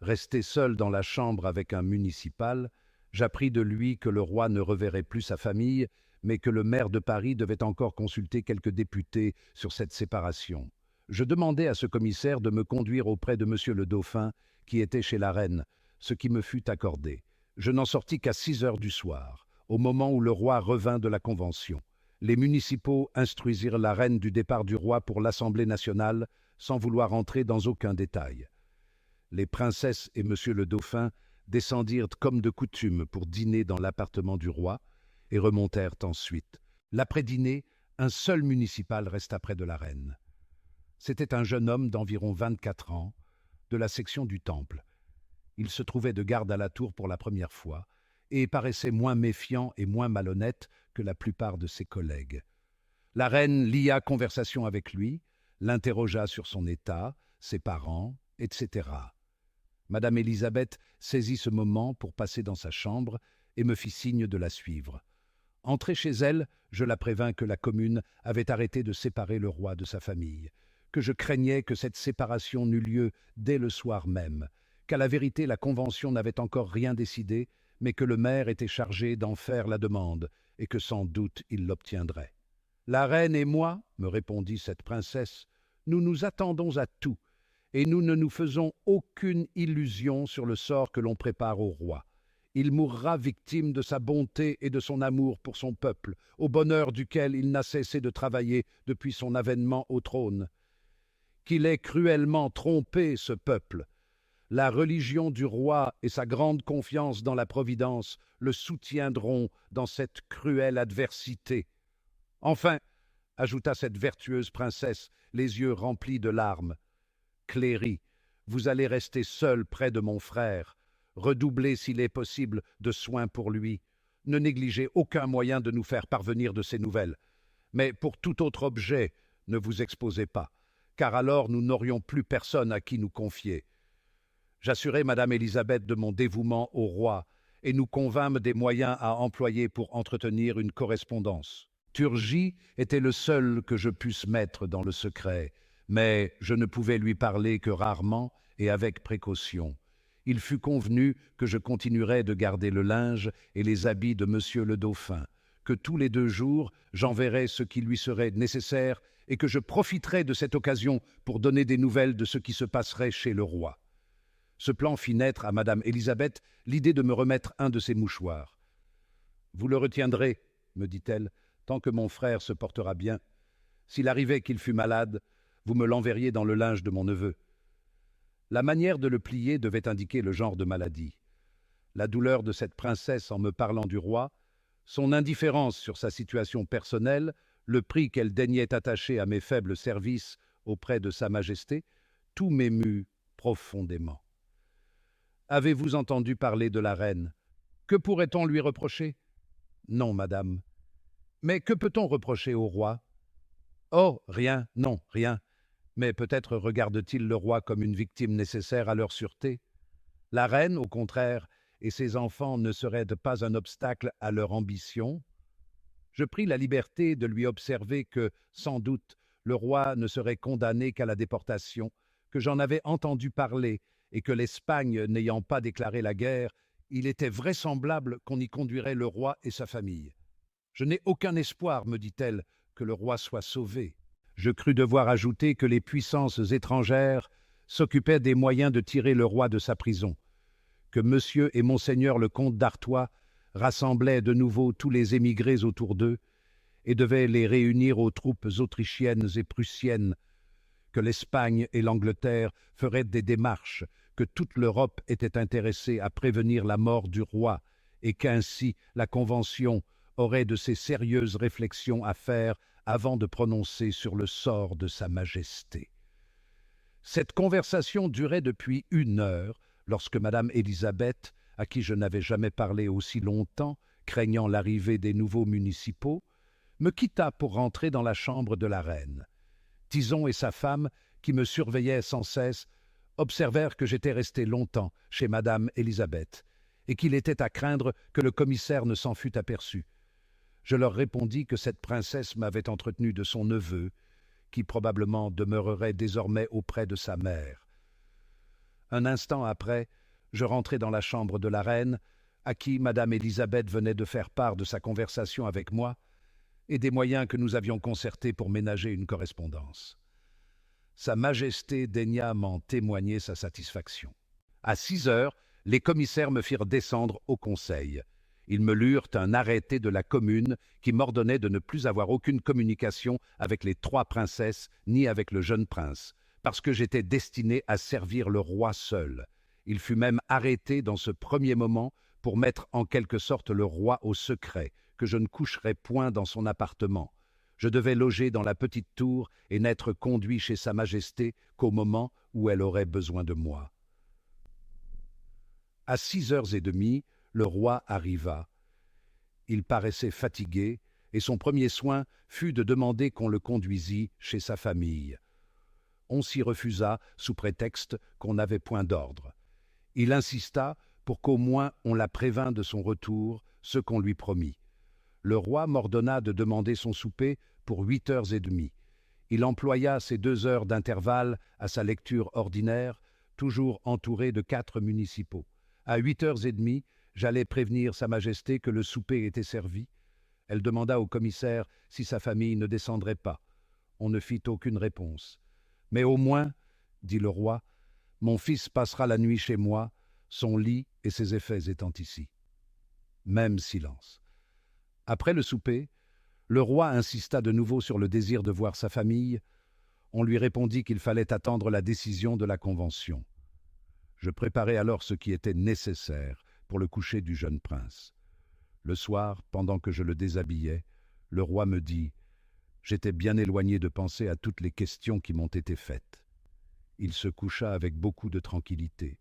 Resté seul dans la chambre avec un municipal, j'appris de lui que le roi ne reverrait plus sa famille, mais que le maire de Paris devait encore consulter quelques députés sur cette séparation. Je demandai à ce commissaire de me conduire auprès de monsieur le dauphin, qui était chez la reine, ce qui me fut accordé. Je n'en sortis qu'à 6 heures du soir, au moment où le roi revint de la Convention. Les municipaux instruisirent la reine du départ du roi pour l'Assemblée nationale sans vouloir entrer dans aucun détail. Les princesses et monsieur le dauphin descendirent comme de coutume pour dîner dans l'appartement du roi et remontèrent ensuite. L'après-dîner, un seul municipal resta près de la reine. C'était un jeune homme d'environ 24 ans, de la section du Temple. Il se trouvait de garde à la tour pour la première fois et paraissait moins méfiant et moins malhonnête que la plupart de ses collègues. La reine lia conversation avec lui, l'interrogea sur son état, ses parents, etc. Madame Élisabeth saisit ce moment pour passer dans sa chambre et me fit signe de la suivre. Entrée chez elle, je la prévins que la commune avait arrêté de séparer le roi de sa famille, que je craignais que cette séparation n'eût lieu dès le soir même, qu'à la vérité la Convention n'avait encore rien décidé, mais que le maire était chargé d'en faire la demande, et que sans doute il l'obtiendrait. La reine et moi, me répondit cette princesse, nous nous attendons à tout, et nous ne nous faisons aucune illusion sur le sort que l'on prépare au roi. Il mourra victime de sa bonté et de son amour pour son peuple, au bonheur duquel il n'a cessé de travailler depuis son avènement au trône. Qu'il ait cruellement trompé ce peuple. La religion du roi et sa grande confiance dans la Providence le soutiendront dans cette cruelle adversité. Enfin, ajouta cette vertueuse princesse, les yeux remplis de larmes, Cléry, vous allez rester seul près de mon frère. Redoublez s'il est possible de soins pour lui. Ne négligez aucun moyen de nous faire parvenir de ses nouvelles. Mais pour tout autre objet, ne vous exposez pas, car alors nous n'aurions plus personne à qui nous confier. J'assurai madame Élisabeth de mon dévouement au roi, et nous convînmes des moyens à employer pour entretenir une correspondance. Turgis était le seul que je pusse mettre dans le secret, mais je ne pouvais lui parler que rarement et avec précaution. Il fut convenu que je continuerais de garder le linge et les habits de monsieur le dauphin, que tous les 2 jours j'enverrais ce qui lui serait nécessaire et que je profiterais de cette occasion pour donner des nouvelles de ce qui se passerait chez le roi. Ce plan fit naître à madame Élisabeth l'idée de me remettre un de ses mouchoirs. « Vous le retiendrez, me dit-elle, tant que mon frère se portera bien. S'il arrivait qu'il fût malade, vous me l'enverriez dans le linge de mon neveu. » La manière de le plier devait indiquer le genre de maladie. La douleur de cette princesse en me parlant du roi, son indifférence sur sa situation personnelle, le prix qu'elle daignait attacher à mes faibles services auprès de sa majesté, tout m'émut profondément. « Avez-vous entendu parler de la reine? Que pourrait-on lui reprocher? » ?»« Non, madame. »« Mais que peut-on reprocher au roi? »« Oh, rien, non, rien. Mais peut-être regarde-t-il le roi comme une victime nécessaire à leur sûreté? La reine, au contraire, et ses enfants ne seraient pas un obstacle à leur ambition? Je pris la liberté de lui observer que, sans doute, le roi ne serait condamné qu'à la déportation, que j'en avais entendu parler, et que l'Espagne n'ayant pas déclaré la guerre, il était vraisemblable qu'on y conduirait le roi et sa famille. « Je n'ai aucun espoir, me dit-elle, que le roi soit sauvé. » Je crus devoir ajouter que les puissances étrangères s'occupaient des moyens de tirer le roi de sa prison, que monsieur et monseigneur le comte d'Artois rassemblaient de nouveau tous les émigrés autour d'eux et devaient les réunir aux troupes autrichiennes et prussiennes, que l'Espagne et l'Angleterre feraient des démarches, que toute l'Europe était intéressée à prévenir la mort du roi et qu'ainsi la Convention aurait de ces sérieuses réflexions à faire avant de prononcer sur le sort de sa majesté. Cette conversation durait depuis 1 heure, lorsque madame Élisabeth, à qui je n'avais jamais parlé aussi longtemps, craignant l'arrivée des nouveaux municipaux, me quitta pour rentrer dans la chambre de la reine. Tison et sa femme, qui me surveillaient sans cesse, observèrent que j'étais resté longtemps chez madame Élisabeth, et qu'il était à craindre que le commissaire ne s'en fût aperçu. Je leur répondis que cette princesse m'avait entretenu de son neveu, qui probablement demeurerait désormais auprès de sa mère. Un instant après, je rentrai dans la chambre de la reine, à qui madame Élisabeth venait de faire part de sa conversation avec moi et des moyens que nous avions concertés pour ménager une correspondance. Sa Majesté daigna m'en témoigner sa satisfaction. À 6 heures, les commissaires me firent descendre au conseil. Ils me lurent un arrêté de la commune qui m'ordonnait de ne plus avoir aucune communication avec les 3 princesses ni avec le jeune prince, parce que j'étais destiné à servir le roi seul. Il fut même arrêté dans ce premier moment pour mettre en quelque sorte le roi au secret, que je ne coucherais point dans son appartement. Je devais loger dans la petite tour et n'être conduit chez Sa Majesté qu'au moment où elle aurait besoin de moi. À 6h30, le roi arriva. Il paraissait fatigué, et son premier soin fut de demander qu'on le conduisît chez sa famille. On s'y refusa sous prétexte qu'on n'avait point d'ordre. Il insista pour qu'au moins on la prévînt de son retour, ce qu'on lui promit. Le roi m'ordonna de demander son souper pour 8h30. Il employa ces 2 heures d'intervalle à sa lecture ordinaire, toujours entouré de 4 municipaux. À 8h30, j'allais prévenir Sa Majesté que le souper était servi. Elle demanda au commissaire si sa famille ne descendrait pas. On ne fit aucune réponse. « Mais au moins, dit le roi, mon fils passera la nuit chez moi, son lit et ses effets étant ici. » Même silence. Après le souper, le roi insista de nouveau sur le désir de voir sa famille. On lui répondit qu'il fallait attendre la décision de la Convention. Je préparai alors ce qui était nécessaire pour le coucher du jeune prince. Le soir, pendant que je le déshabillais, le roi me dit « J'étais bien éloigné de penser à toutes les questions qui m'ont été faites. » Il se coucha avec beaucoup de tranquillité.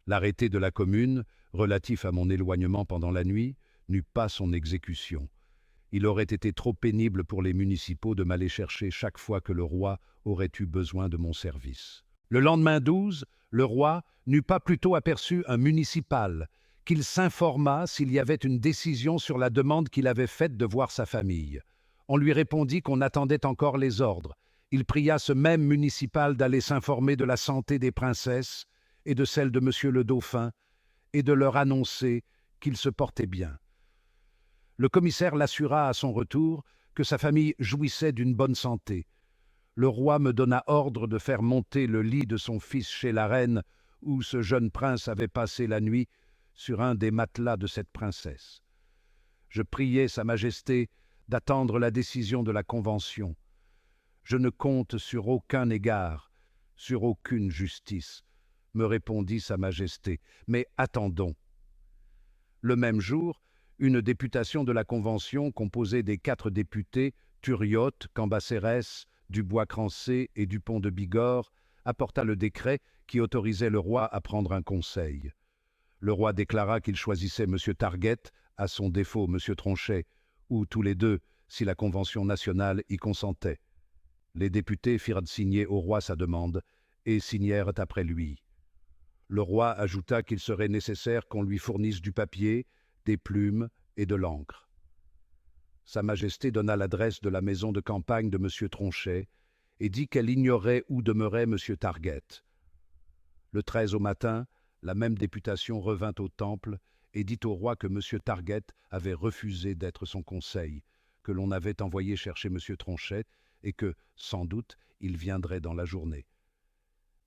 L'arrêté de la commune, relatif à mon éloignement pendant la nuit, n'eut pas son exécution. Il aurait été trop pénible pour les municipaux de m'aller chercher chaque fois que le roi aurait eu besoin de mon service. Le lendemain 12, le roi n'eut pas plutôt aperçu un municipal, qu'il s'informa s'il y avait une décision sur la demande qu'il avait faite de voir sa famille. On lui répondit qu'on attendait encore les ordres. Il pria ce même municipal d'aller s'informer de la santé des princesses et de celle de monsieur le dauphin, et de leur annoncer qu'ils se portaient bien. Le commissaire l'assura à son retour que sa famille jouissait d'une bonne santé. Le roi me donna ordre de faire monter le lit de son fils chez la reine, où ce jeune prince avait passé la nuit, sur un des matelas de cette princesse. Je priai Sa Majesté d'attendre la décision de la Convention. Je ne compte sur aucun égard, sur aucune justice, me répondit Sa Majesté, mais attendons. Le même jour, une députation de la Convention composée des 4 députés, Thuriotte, Cambacérès, Dubois-Crancé et Dupont de Bigorre, apporta le décret qui autorisait le roi à prendre un conseil. Le roi déclara qu'il choisissait M. Target, à son défaut M. Tronchet, ou tous les deux, si la Convention nationale y consentait. Les députés firent signer au roi sa demande, et signèrent après lui. Le roi ajouta qu'il serait nécessaire qu'on lui fournisse du papier, des plumes et de l'encre. Sa Majesté donna l'adresse de la maison de campagne de M. Tronchet et dit qu'elle ignorait où demeurait M. Target. Le 13 au matin, la même députation revint au temple et dit au roi que M. Target avait refusé d'être son conseil, que l'on avait envoyé chercher M. Tronchet et que, sans doute, il viendrait dans la journée.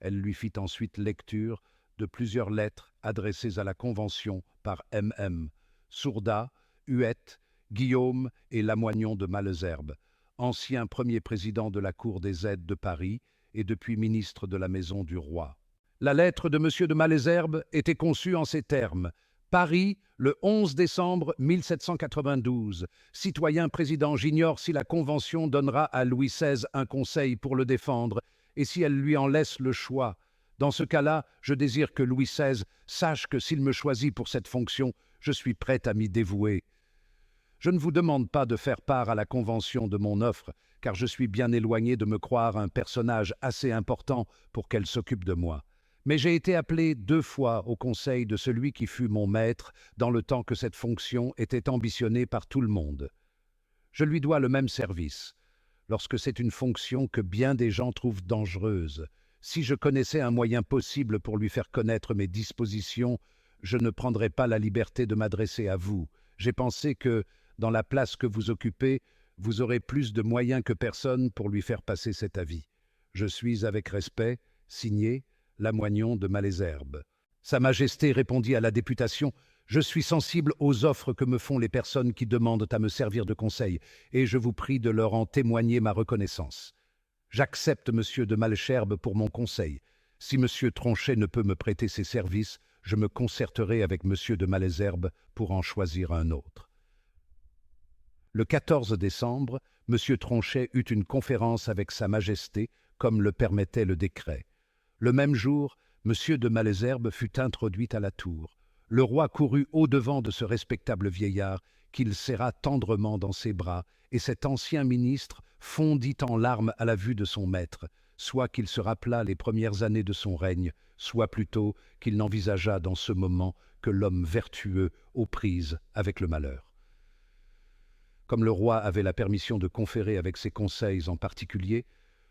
Elle lui fit ensuite lecture de plusieurs lettres adressées à la Convention par M.M., Sourdat, Huette, Guillaume et Lamoignon de Malesherbes, ancien premier président de la Cour des aides de Paris et depuis ministre de la Maison du Roi. La lettre de M. de Malesherbes était conçue en ces termes. Paris, le 11 décembre 1792. Citoyen président, j'ignore si la Convention donnera à Louis XVI un conseil pour le défendre et si elle lui en laisse le choix. Dans ce cas-là, je désire que Louis XVI sache que s'il me choisit pour cette fonction, je suis prêt à m'y dévouer. Je ne vous demande pas de faire part à la Convention de mon offre, car je suis bien éloigné de me croire un personnage assez important pour qu'elle s'occupe de moi. Mais j'ai été appelé 2 fois au conseil de celui qui fut mon maître dans le temps que cette fonction était ambitionnée par tout le monde. Je lui dois le même service, lorsque c'est une fonction que bien des gens trouvent dangereuse. Si je connaissais un moyen possible pour lui faire connaître mes dispositions, je ne prendrais pas la liberté de m'adresser à vous. J'ai pensé que, dans la place que vous occupez, vous aurez plus de moyens que personne pour lui faire passer cet avis. Je suis, avec respect, signé Lamoignon de Malesherbes. Sa Majesté répondit à la députation Je suis sensible aux offres que me font les personnes qui demandent à me servir de conseil, et je vous prie de leur en témoigner ma reconnaissance. J'accepte monsieur de Malesherbes pour mon conseil. Si monsieur Tronchet ne peut me prêter ses services, je me concerterai avec monsieur de Malesherbes pour en choisir un autre. Le 14 décembre, monsieur Tronchet eut une conférence avec Sa Majesté, comme le permettait le décret. Le même jour, monsieur de Malesherbes fut introduit à la tour. Le roi courut au-devant de ce respectable vieillard, qu'il serra tendrement dans ses bras, et cet ancien ministre fondit en larmes à la vue de son maître, soit qu'il se rappelât les premières années de son règne, soit plutôt qu'il n'envisageât dans ce moment que l'homme vertueux aux prises avec le malheur. Comme le roi avait la permission de conférer avec ses conseils en particulier,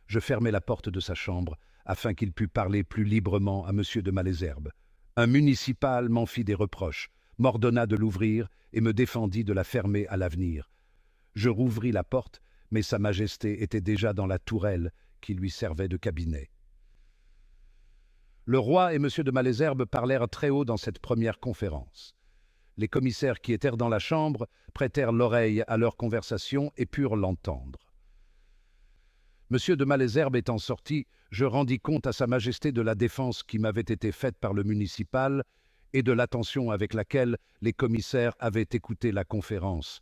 je fermai la porte de sa chambre, afin qu'il pût parler plus librement à monsieur de Malesherbes. Un municipal m'en fit des reproches, m'ordonna de l'ouvrir et me défendit de la fermer à l'avenir. Je rouvris la porte, mais Sa Majesté était déjà dans la tourelle qui lui servait de cabinet. Le roi et monsieur de Malesherbes parlèrent très haut dans cette première conférence. Les commissaires qui étaient dans la chambre prêtèrent l'oreille à leur conversation et purent l'entendre. Monsieur de Malesherbes étant sorti, je rendis compte à Sa Majesté de la défense qui m'avait été faite par le municipal et de l'attention avec laquelle les commissaires avaient écouté la conférence.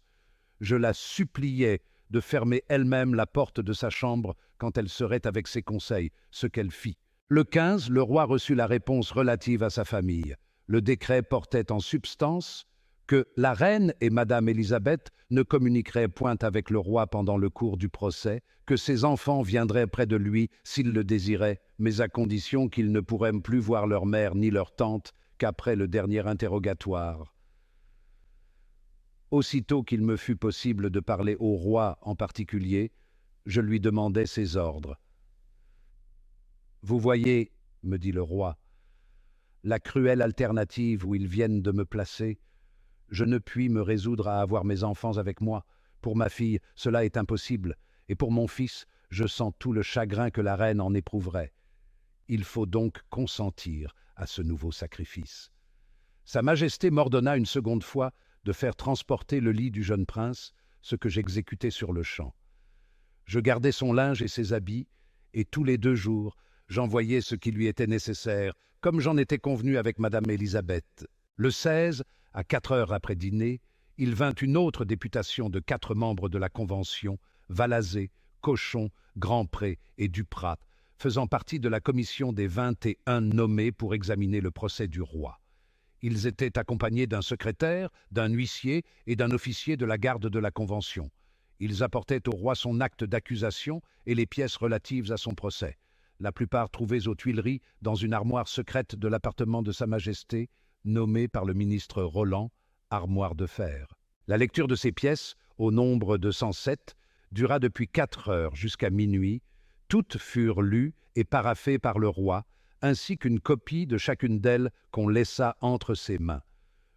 Je la suppliai de fermer elle-même la porte de sa chambre quand elle serait avec ses conseils, ce qu'elle fit. Le 15, le roi reçut la réponse relative à sa famille. Le décret portait en substance que la reine et madame Élisabeth ne communiqueraient point avec le roi pendant le cours du procès, que ses enfants viendraient près de lui s'ils le désiraient, mais à condition qu'ils ne pourraient plus voir leur mère ni leur tante qu'après le dernier interrogatoire. Aussitôt qu'il me fut possible de parler au roi en particulier, je lui demandai ses ordres. « Vous voyez, me dit le roi, la cruelle alternative où ils viennent de me placer. Je ne puis me résoudre à avoir mes enfants avec moi. Pour ma fille, cela est impossible, et pour mon fils, je sens tout le chagrin que la reine en éprouverait. Il faut donc consentir à ce nouveau sacrifice. » Sa Majesté m'ordonna une seconde fois de faire transporter le lit du jeune prince, ce que j'exécutai sur le champ. Je gardai son linge et ses habits, et tous les 2 jours, j'envoyais ce qui lui était nécessaire, comme j'en étais convenu avec madame Élisabeth. Le 16, à 4 heures après dîner, il vint une autre députation de 4 membres de la Convention, Valazé, Cochon, Grandpré et Duprat, faisant partie de la commission des 21 nommés pour examiner le procès du roi. Ils étaient accompagnés d'un secrétaire, d'un huissier et d'un officier de la garde de la Convention. Ils apportaient au roi son acte d'accusation et les pièces relatives à son procès, la plupart trouvées aux Tuileries dans une armoire secrète de l'appartement de Sa Majesté, nommée par le ministre Roland « armoire de fer ». La lecture de ces pièces, au nombre de 107, dura depuis 4 heures jusqu'à minuit. Toutes furent lues et paraphées par le roi, ainsi qu'une copie de chacune d'elles qu'on laissa entre ses mains.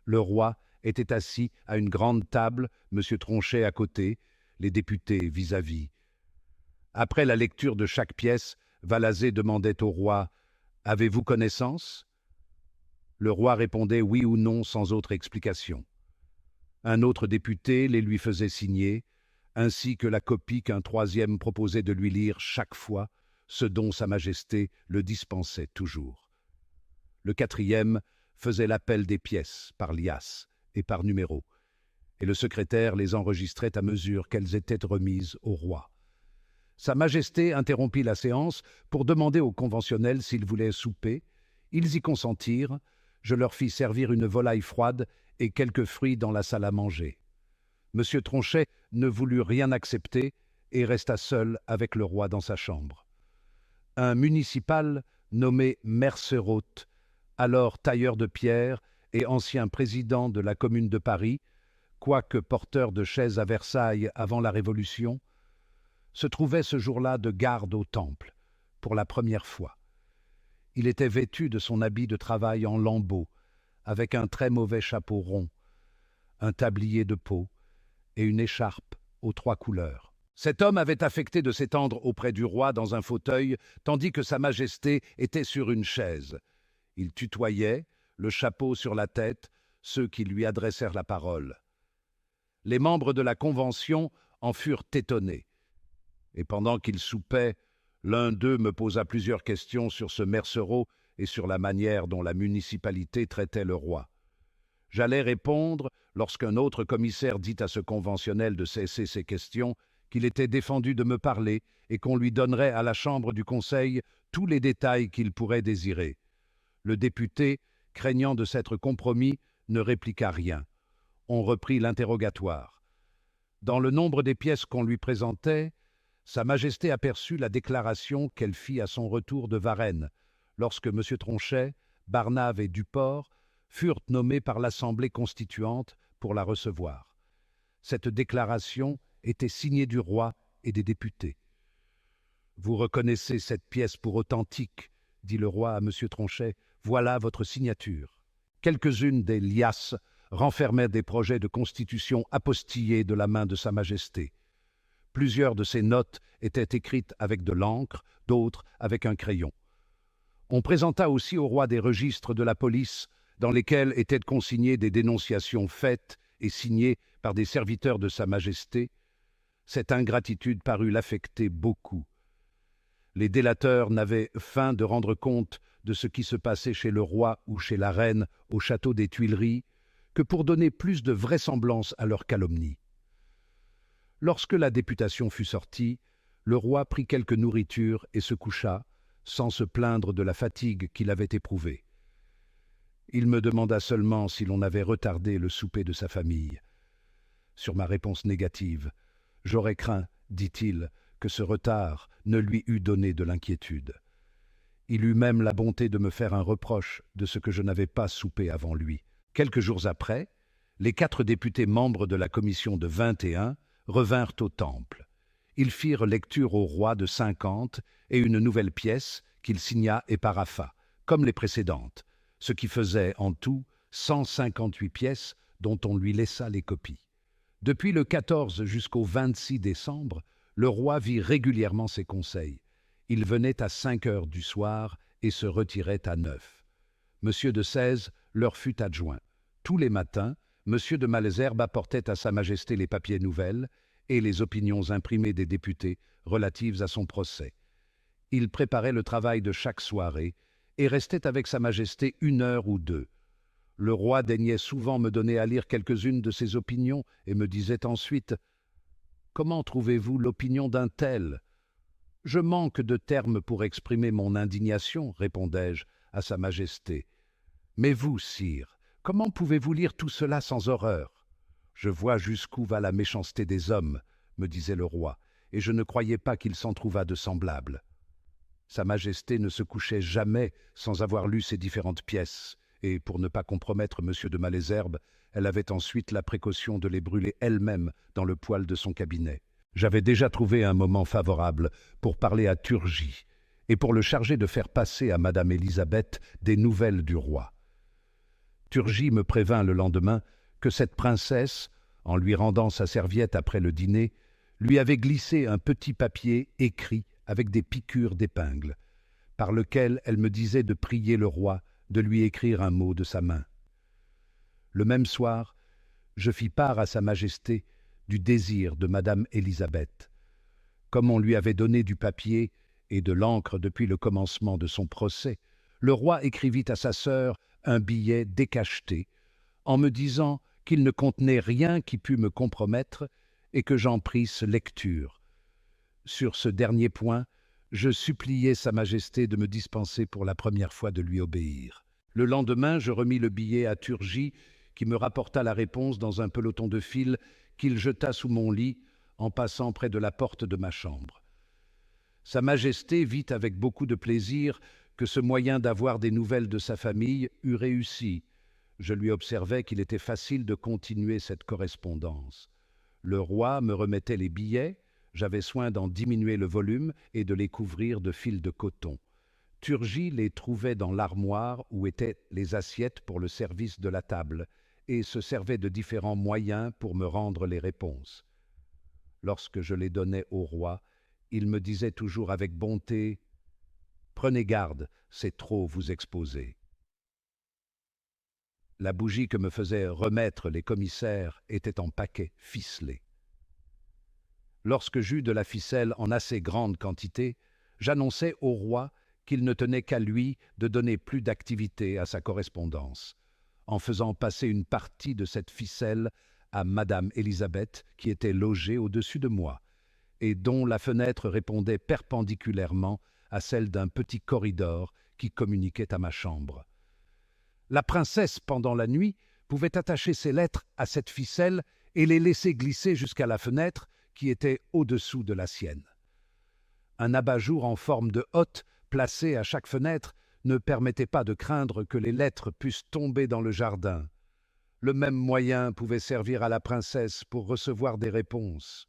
Le roi était assis à une grande table, M. Tronchet à côté, les députés vis-à-vis. Après la lecture de chaque pièce, Valazé demandait au roi « Avez-vous connaissance ?» Le roi répondait oui ou non sans autre explication. Un autre député les lui faisait signer, ainsi que la copie qu'un troisième proposait de lui lire chaque fois, ce dont Sa Majesté le dispensait toujours. Le quatrième faisait l'appel des pièces par liasse et par numéro, et le secrétaire les enregistrait à mesure qu'elles étaient remises au roi. Sa Majesté interrompit la séance pour demander aux conventionnels s'ils voulaient souper. Ils y consentirent. Je leur fis servir une volaille froide et quelques fruits dans la salle à manger. Monsieur Tronchet ne voulut rien accepter et resta seul avec le roi dans sa chambre. Un municipal nommé Mercerote, alors tailleur de pierre et ancien président de la Commune de Paris, quoique porteur de chaises à Versailles avant la Révolution, se trouvait ce jour-là de garde au Temple, pour la première fois. Il était vêtu de son habit de travail en lambeaux, avec un très mauvais chapeau rond, un tablier de peau et une écharpe aux 3 couleurs. Cet homme avait affecté de s'étendre auprès du roi dans un fauteuil, tandis que Sa Majesté était sur une chaise. Il tutoyait, le chapeau sur la tête, ceux qui lui adressèrent la parole. Les membres de la Convention en furent étonnés. Et pendant qu'ils soupaient, l'un d'eux me posa plusieurs questions sur ce Mercereau et sur la manière dont la municipalité traitait le roi. J'allais répondre lorsqu'un autre commissaire dit à ce conventionnel de cesser ses questions, qu'il était défendu de me parler et qu'on lui donnerait à la chambre du conseil tous les détails qu'il pourrait désirer. Le député, craignant de s'être compromis, ne répliqua rien. On reprit l'interrogatoire. Dans le nombre des pièces qu'on lui présentait, Sa Majesté aperçut la déclaration qu'elle fit à son retour de Varennes, lorsque M. Tronchet, Barnave et Duport furent nommés par l'Assemblée constituante pour la recevoir. Cette déclaration était signée du roi et des députés. « Vous reconnaissez cette pièce pour authentique, dit le roi à M. Tronchet, voilà votre signature. » Quelques-unes des liasses renfermaient des projets de constitution apostillés de la main de Sa Majesté. Plusieurs de ces notes étaient écrites avec de l'encre, d'autres avec un crayon. On présenta aussi au roi des registres de la police, dans lesquels étaient consignées des dénonciations faites et signées par des serviteurs de Sa Majesté. Cette ingratitude parut l'affecter beaucoup. Les délateurs n'avaient feint de rendre compte de ce qui se passait chez le roi ou chez la reine au château des Tuileries que pour donner plus de vraisemblance à leur calomnie. Lorsque la députation fut sortie, le roi prit quelque nourriture et se coucha, sans se plaindre de la fatigue qu'il avait éprouvée. Il me demanda seulement si l'on avait retardé le souper de sa famille. Sur ma réponse négative, j'aurais craint, dit-il, que ce retard ne lui eût donné de l'inquiétude. Il eut même la bonté de me faire un reproche de ce que je n'avais pas soupé avant lui. Quelques jours après, les 4 députés membres de la commission de 21 revinrent au temple. Ils firent lecture au roi de 50 et une nouvelle pièce qu'il signa et parapha, comme les précédentes, ce qui faisait en tout 158 pièces dont on lui laissa les copies. Depuis le 14 jusqu'au 26 décembre, le roi vit régulièrement ses conseils. Il venait à 5 heures du soir et se retirait à 9. Monsieur de Sèze leur fut adjoint. Tous les matins, Monsieur de Malesherbes apportait à Sa Majesté les papiers nouvelles et les opinions imprimées des députés relatives à son procès. Il préparait le travail de chaque soirée et restait avec Sa Majesté 1 heure ou 2. Le roi daignait souvent me donner à lire quelques-unes de ses opinions et me disait ensuite « Comment trouvez-vous l'opinion d'un tel ?» « Je manque de termes pour exprimer mon indignation, répondais-je à Sa Majesté. Mais vous, sire, comment pouvez-vous lire tout cela sans horreur ? Je vois jusqu'où va la méchanceté des hommes, me disait le roi, et je ne croyais pas qu'il s'en trouvât de semblables. Sa Majesté ne se couchait jamais sans avoir lu ces différentes pièces, et pour ne pas compromettre M. de Malesherbes, elle avait ensuite la précaution de les brûler elle-même dans le poêle de son cabinet. J'avais déjà trouvé un moment favorable pour parler à Turgy et pour le charger de faire passer à Madame Élisabeth des nouvelles du roi. Turgy me prévint le lendemain que cette princesse, en lui rendant sa serviette après le dîner, lui avait glissé un petit papier écrit avec des piqûres d'épingles, par lequel elle me disait de prier le roi de lui écrire un mot de sa main. Le même soir, je fis part à Sa Majesté du désir de Madame Élisabeth. Comme on lui avait donné du papier et de l'encre depuis le commencement de son procès, le roi écrivit à sa sœur un billet décacheté, en me disant qu'il ne contenait rien qui pût me compromettre et que j'en prisse lecture. Sur ce dernier point, je suppliai Sa Majesté de me dispenser pour la première fois de lui obéir. Le lendemain, je remis le billet à Turgy, qui me rapporta la réponse dans un peloton de fil qu'il jeta sous mon lit en passant près de la porte de ma chambre. Sa Majesté vit avec beaucoup de plaisir que ce moyen d'avoir des nouvelles de sa famille eût réussi. Je lui observai qu'il était facile de continuer cette correspondance. Le roi me remettait les billets, j'avais soin d'en diminuer le volume et de les couvrir de fils de coton. Turgy les trouvait dans l'armoire où étaient les assiettes pour le service de la table et se servait de différents moyens pour me rendre les réponses. Lorsque je les donnais au roi, il me disait toujours avec bonté « Prenez garde, c'est trop vous exposer. » La bougie que me faisaient remettre les commissaires était en paquets ficelés. Lorsque j'eus de la ficelle en assez grande quantité, j'annonçai au roi qu'il ne tenait qu'à lui de donner plus d'activité à sa correspondance, en faisant passer une partie de cette ficelle à Madame Élisabeth, qui était logée au-dessus de moi, et dont la fenêtre répondait perpendiculairement à celle d'un petit corridor qui communiquait à ma chambre. La princesse, pendant la nuit, pouvait attacher ses lettres à cette ficelle et les laisser glisser jusqu'à la fenêtre qui était au-dessous de la sienne. Un abat-jour en forme de hotte, placé à chaque fenêtre, ne permettait pas de craindre que les lettres pussent tomber dans le jardin. Le même moyen pouvait servir à la princesse pour recevoir des réponses.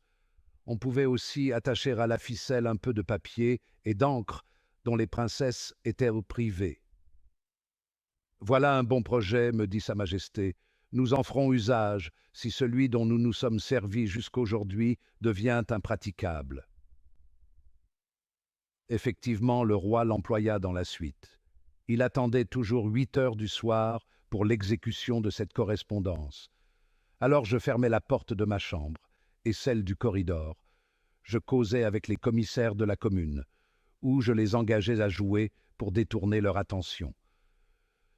On pouvait aussi attacher à la ficelle un peu de papier et d'encre dont les princesses étaient privées. Voilà un bon projet, me dit Sa Majesté. Nous en ferons usage si celui dont nous nous sommes servis jusqu'aujourd'hui devient impraticable. Effectivement, le roi l'employa dans la suite. Il attendait toujours 8 heures du soir pour l'exécution de cette correspondance. Alors je fermai la porte de ma chambre et celle du corridor. Je causais avec les commissaires de la commune, où je les engageais à jouer pour détourner leur attention.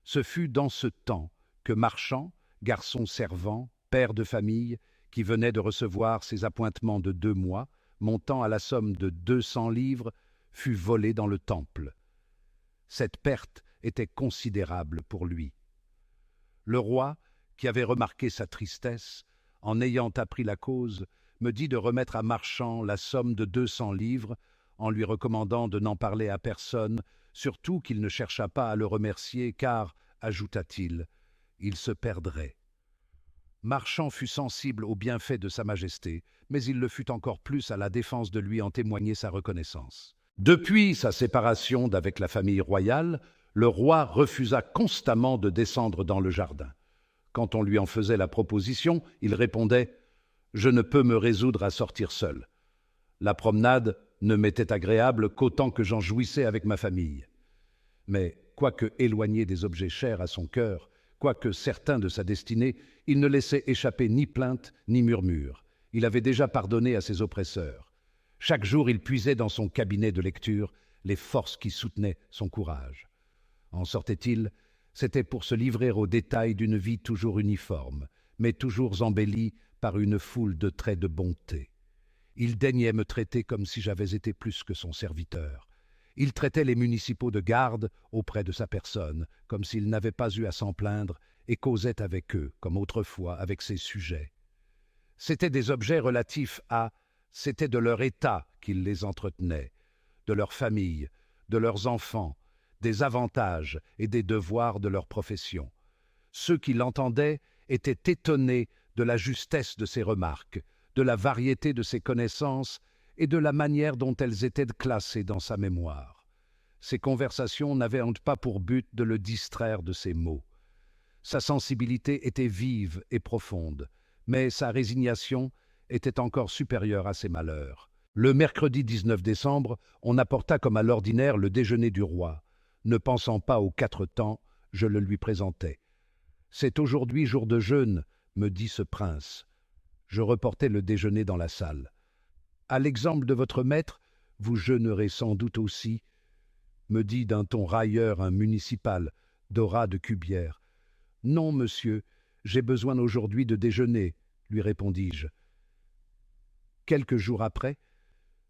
Ce fut dans ce temps que Marchand, garçon servant, père de famille, qui venait de recevoir ses appointements de 2 mois, montant à la somme de 200 livres, fut volé dans le temple. Cette perte était considérable pour lui. Le roi, qui avait remarqué sa tristesse, en ayant appris la cause, me dit de remettre à Marchand la somme de 200 livres, en lui recommandant de n'en parler à personne, surtout qu'il ne cherchât pas à le remercier, car, ajouta-t-il, il se perdrait. Marchand fut sensible aux bienfaits de Sa Majesté, mais il le fut encore plus à la défense de lui en témoigner sa reconnaissance. Depuis sa séparation d'avec la famille royale, le roi refusa constamment de descendre dans le jardin. Quand on lui en faisait la proposition, il répondait « Je ne peux me résoudre à sortir seul. La promenade ne m'était agréable qu'autant que j'en jouissais avec ma famille. » Mais, quoique éloigné des objets chers à son cœur, quoique certain de sa destinée, il ne laissait échapper ni plainte ni murmure. Il avait déjà pardonné à ses oppresseurs. Chaque jour, il puisait dans son cabinet de lecture les forces qui soutenaient son courage. En sortait-il, c'était pour se livrer aux détails d'une vie toujours uniforme, mais toujours embellie par une foule de traits de bonté. Il daignait me traiter comme si j'avais été plus que son serviteur. Il traitait les municipaux de garde auprès de sa personne, comme s'il n'avait pas eu à s'en plaindre, et causait avec eux, comme autrefois avec ses sujets. C'étaient des objets relatifs à... C'était de leur état qu'il les entretenait, de leur famille, de leurs enfants, des avantages et des devoirs de leur profession. Ceux qui l'entendaient étaient étonnés de la justesse de ses remarques, de la variété de ses connaissances et de la manière dont elles étaient classées dans sa mémoire. Ses conversations n'avaient pas pour but de le distraire de ses maux. Sa sensibilité était vive et profonde, mais sa résignation était encore supérieure à ses malheurs. Le mercredi 19 décembre, on apporta comme à l'ordinaire le déjeuner du roi. Ne pensant pas aux 4 temps, je le lui présentai. « C'est aujourd'hui jour de jeûne, me dit ce prince. » Je reportai le déjeuner dans la salle. « À l'exemple de votre maître, vous jeûnerez sans doute aussi, me dit d'un ton railleur un municipal, Dora de Cubière. « Non, monsieur, j'ai besoin aujourd'hui de déjeuner, lui répondis-je. Quelques jours après,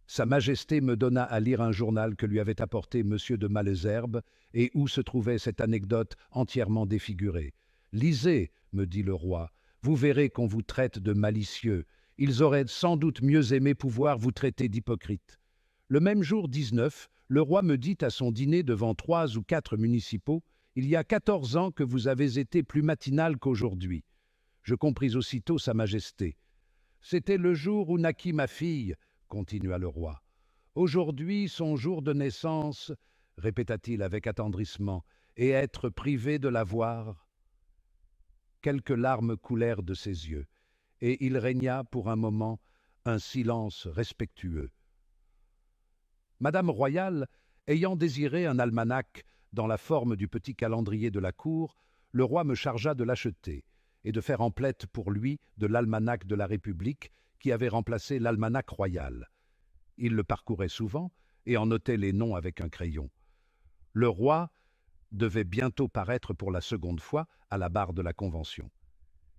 Sa Majesté me donna à lire un journal que lui avait apporté monsieur de Malesherbes et où se trouvait cette anecdote entièrement défigurée. « Lisez, me dit le roi, vous verrez qu'on vous traite de malicieux. Ils auraient sans doute mieux aimé pouvoir vous traiter d'hypocrite. » Le même jour 19, le roi me dit à son dîner devant 3 ou 4 municipaux « Il y a 14 ans que vous avez été plus matinal qu'aujourd'hui. » Je compris aussitôt Sa Majesté. « C'était le jour où naquit ma fille, » continua le roi. « Aujourd'hui, son jour de naissance, » répéta-t-il avec attendrissement, « et être privé de la voir. » Quelques larmes coulèrent de ses yeux, et il régna pour un moment un silence respectueux. Madame royale, ayant désiré un almanach dans la forme du petit calendrier de la cour, Le roi me chargea de l'acheter et de faire emplette pour lui de l'almanach de la République qui avait remplacé l'almanach royal. Il le parcourait souvent et en notait les noms avec un crayon. Le roi devait bientôt paraître pour la seconde fois à la barre de la Convention.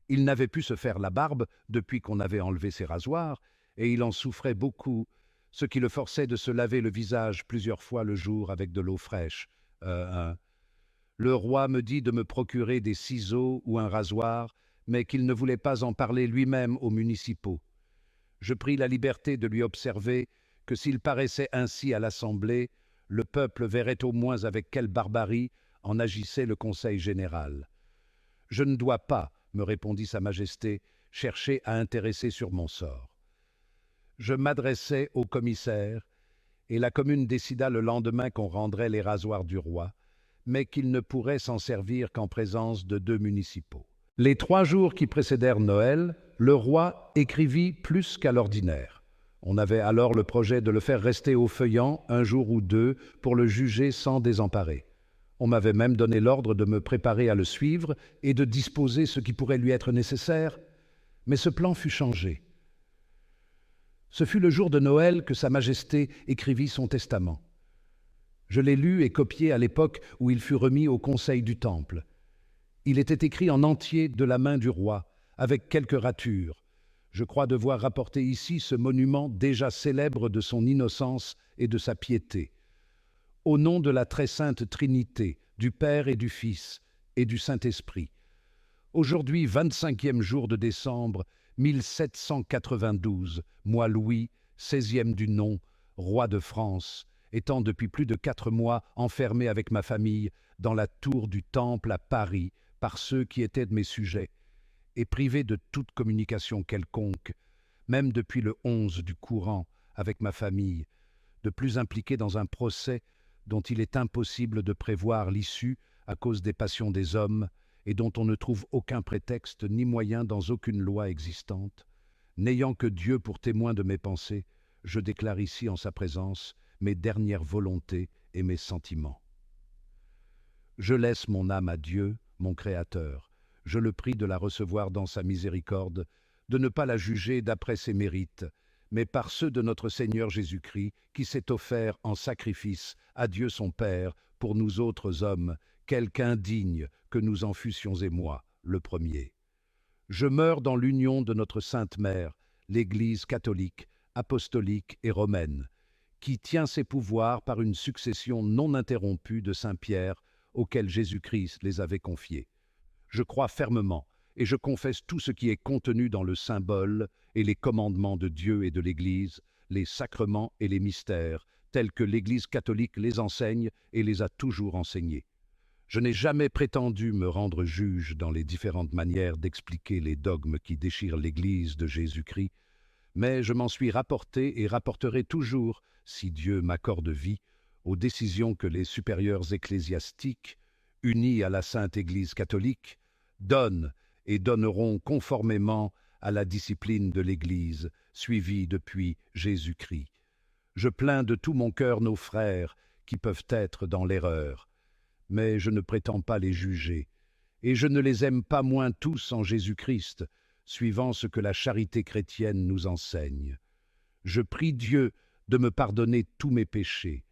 Il n'avait pu se faire la barbe depuis qu'on avait enlevé ses rasoirs, et il en souffrait beaucoup, ce qui le forçait de se laver le visage plusieurs fois le jour avec de l'eau fraîche. Le roi me dit de me procurer des ciseaux ou un rasoir, mais qu'il ne voulait pas en parler lui-même aux municipaux. Je pris la liberté de lui observer que s'il paraissait ainsi à l'Assemblée, le peuple verrait au moins avec quelle barbarie en agissait le Conseil général. Je ne dois pas, me répondit Sa Majesté, chercher à intéresser sur mon sort. Je m'adressai au commissaire, et la commune décida le lendemain qu'on rendrait les rasoirs du roi, mais qu'il ne pourrait s'en servir qu'en présence de 2 municipaux. Les 3 jours qui précédèrent Noël, le roi écrivit plus qu'à l'ordinaire. On avait alors le projet de le faire rester au feuillant 1 jour ou 2 pour le juger sans désemparer. On m'avait même donné l'ordre de me préparer à le suivre et de disposer ce qui pourrait lui être nécessaire, mais ce plan fut changé. Ce fut le jour de Noël que Sa Majesté écrivit son testament. Je l'ai lu et copié à l'époque où il fut remis au Conseil du Temple. Il était écrit en entier de la main du roi, avec quelques ratures. Je crois devoir rapporter ici ce monument déjà célèbre de son innocence et de sa piété. Au nom de la très sainte Trinité, du Père et du Fils et du Saint-Esprit. Aujourd'hui, 25e jour de décembre 1792, moi Louis, 16e du nom, roi de France, étant depuis plus de 4 mois enfermé avec ma famille dans la tour du Temple à Paris par ceux qui étaient de mes sujets, et privé de toute communication quelconque, même depuis le 11 du courant avec ma famille, de plus impliqué dans un procès dont il est impossible de prévoir l'issue à cause des passions des hommes et dont on ne trouve aucun prétexte ni moyen dans aucune loi existante, n'ayant que Dieu pour témoin de mes pensées, je déclare ici en sa présence mes dernières volontés et mes sentiments. Je laisse mon âme à Dieu, mon Créateur. Je le prie de la recevoir dans sa miséricorde, de ne pas la juger d'après ses mérites, mais par ceux de notre Seigneur Jésus-Christ, qui s'est offert en sacrifice à Dieu son Père pour nous autres hommes, quelque indignes que nous en fussions et moi, le premier. Je meurs dans l'union de notre Sainte Mère, l'Église catholique, apostolique et romaine, qui tient ses pouvoirs par une succession non interrompue de Saint-Pierre auxquels Jésus-Christ les avait confiés. Je crois fermement et je confesse tout ce qui est contenu dans le symbole et les commandements de Dieu et de l'Église, les sacrements et les mystères, tels que l'Église catholique les enseigne et les a toujours enseignés. Je n'ai jamais prétendu me rendre juge dans les différentes manières d'expliquer les dogmes qui déchirent l'Église de Jésus-Christ, mais je m'en suis rapporté et rapporterai toujours, si Dieu m'accorde vie, aux décisions que les supérieurs ecclésiastiques, unis à la Sainte Église catholique, donnent et donneront conformément à la discipline de l'Église, suivie depuis Jésus-Christ. Je plains de tout mon cœur nos frères qui peuvent être dans l'erreur, mais je ne prétends pas les juger, et je ne les aime pas moins tous en Jésus-Christ, suivant ce que la charité chrétienne nous enseigne. Je prie Dieu de me pardonner tous mes péchés.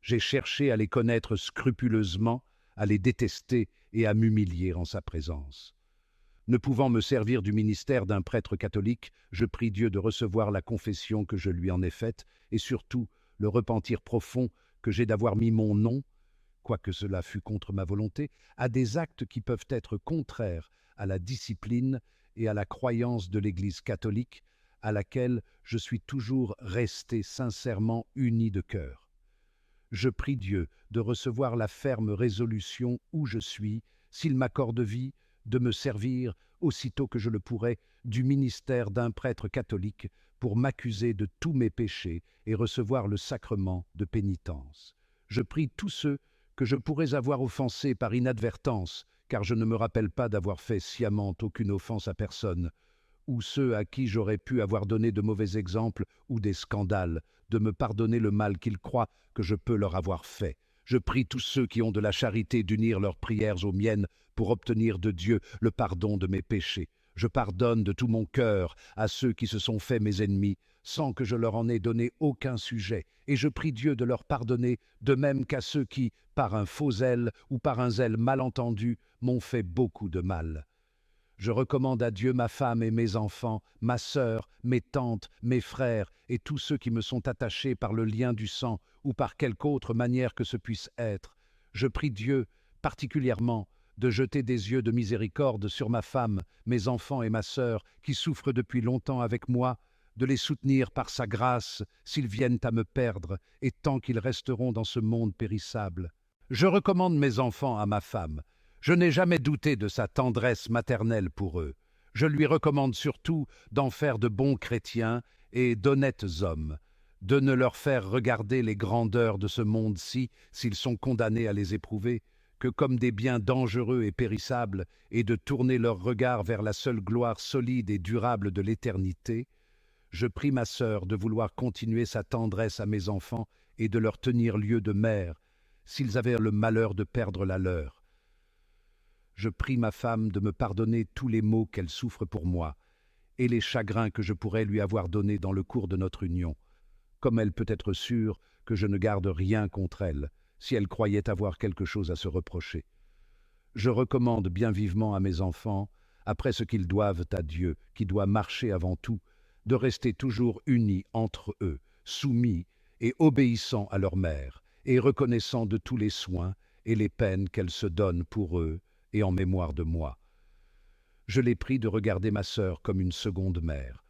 J'ai cherché à les connaître scrupuleusement, à les détester et à m'humilier en sa présence. Ne pouvant me servir du ministère d'un prêtre catholique, je prie Dieu de recevoir la confession que je lui en ai faite et surtout le repentir profond que j'ai d'avoir mis mon nom, quoique cela fût contre ma volonté, à des actes qui peuvent être contraires à la discipline et à la croyance de l'Église catholique, à laquelle je suis toujours resté sincèrement uni de cœur. Je prie Dieu de recevoir la ferme résolution où je suis, s'il m'accorde vie, de me servir, aussitôt que je le pourrai, du ministère d'un prêtre catholique pour m'accuser de tous mes péchés et recevoir le sacrement de pénitence. Je prie tous ceux que je pourrais avoir offensés par inadvertance, car je ne me rappelle pas d'avoir fait sciemment aucune offense à personne, ou ceux à qui j'aurais pu avoir donné de mauvais exemples ou des scandales, de me pardonner le mal qu'ils croient que je peux leur avoir fait. Je prie tous ceux qui ont de la charité d'unir leurs prières aux miennes pour obtenir de Dieu le pardon de mes péchés. Je pardonne de tout mon cœur à ceux qui se sont faits mes ennemis, sans que je leur en ai donné aucun sujet, et je prie Dieu de leur pardonner, de même qu'à ceux qui, par un faux zèle ou par un zèle mal entendu, m'ont fait beaucoup de mal. Je recommande à Dieu ma femme et mes enfants, ma sœur, mes tantes, mes frères et tous ceux qui me sont attachés par le lien du sang ou par quelque autre manière que ce puisse être. Je prie Dieu, particulièrement, de jeter des yeux de miséricorde sur ma femme, mes enfants et ma sœur, qui souffrent depuis longtemps avec moi, de les soutenir par sa grâce s'ils viennent à me perdre et tant qu'ils resteront dans ce monde périssable. Je recommande mes enfants à ma femme. Je n'ai jamais douté de sa tendresse maternelle pour eux. Je lui recommande surtout d'en faire de bons chrétiens et d'honnêtes hommes, de ne leur faire regarder les grandeurs de ce monde-ci, s'ils sont condamnés à les éprouver, que comme des biens dangereux et périssables, et de tourner leur regard vers la seule gloire solide et durable de l'éternité. Je prie ma sœur de vouloir continuer sa tendresse à mes enfants et de leur tenir lieu de mère, s'ils avaient le malheur de perdre la leur. Je prie ma femme de me pardonner tous les maux qu'elle souffre pour moi, et les chagrins que je pourrais lui avoir donnés dans le cours de notre union, comme elle peut être sûre que je ne garde rien contre elle, si elle croyait avoir quelque chose à se reprocher. Je recommande bien vivement à mes enfants, après ce qu'ils doivent à Dieu, qui doit marcher avant tout, de rester toujours unis entre eux, soumis et obéissants à leur mère, et reconnaissant de tous les soins et les peines qu'elle se donne pour eux et en mémoire de moi. Je les prie de regarder ma sœur comme une seconde mère.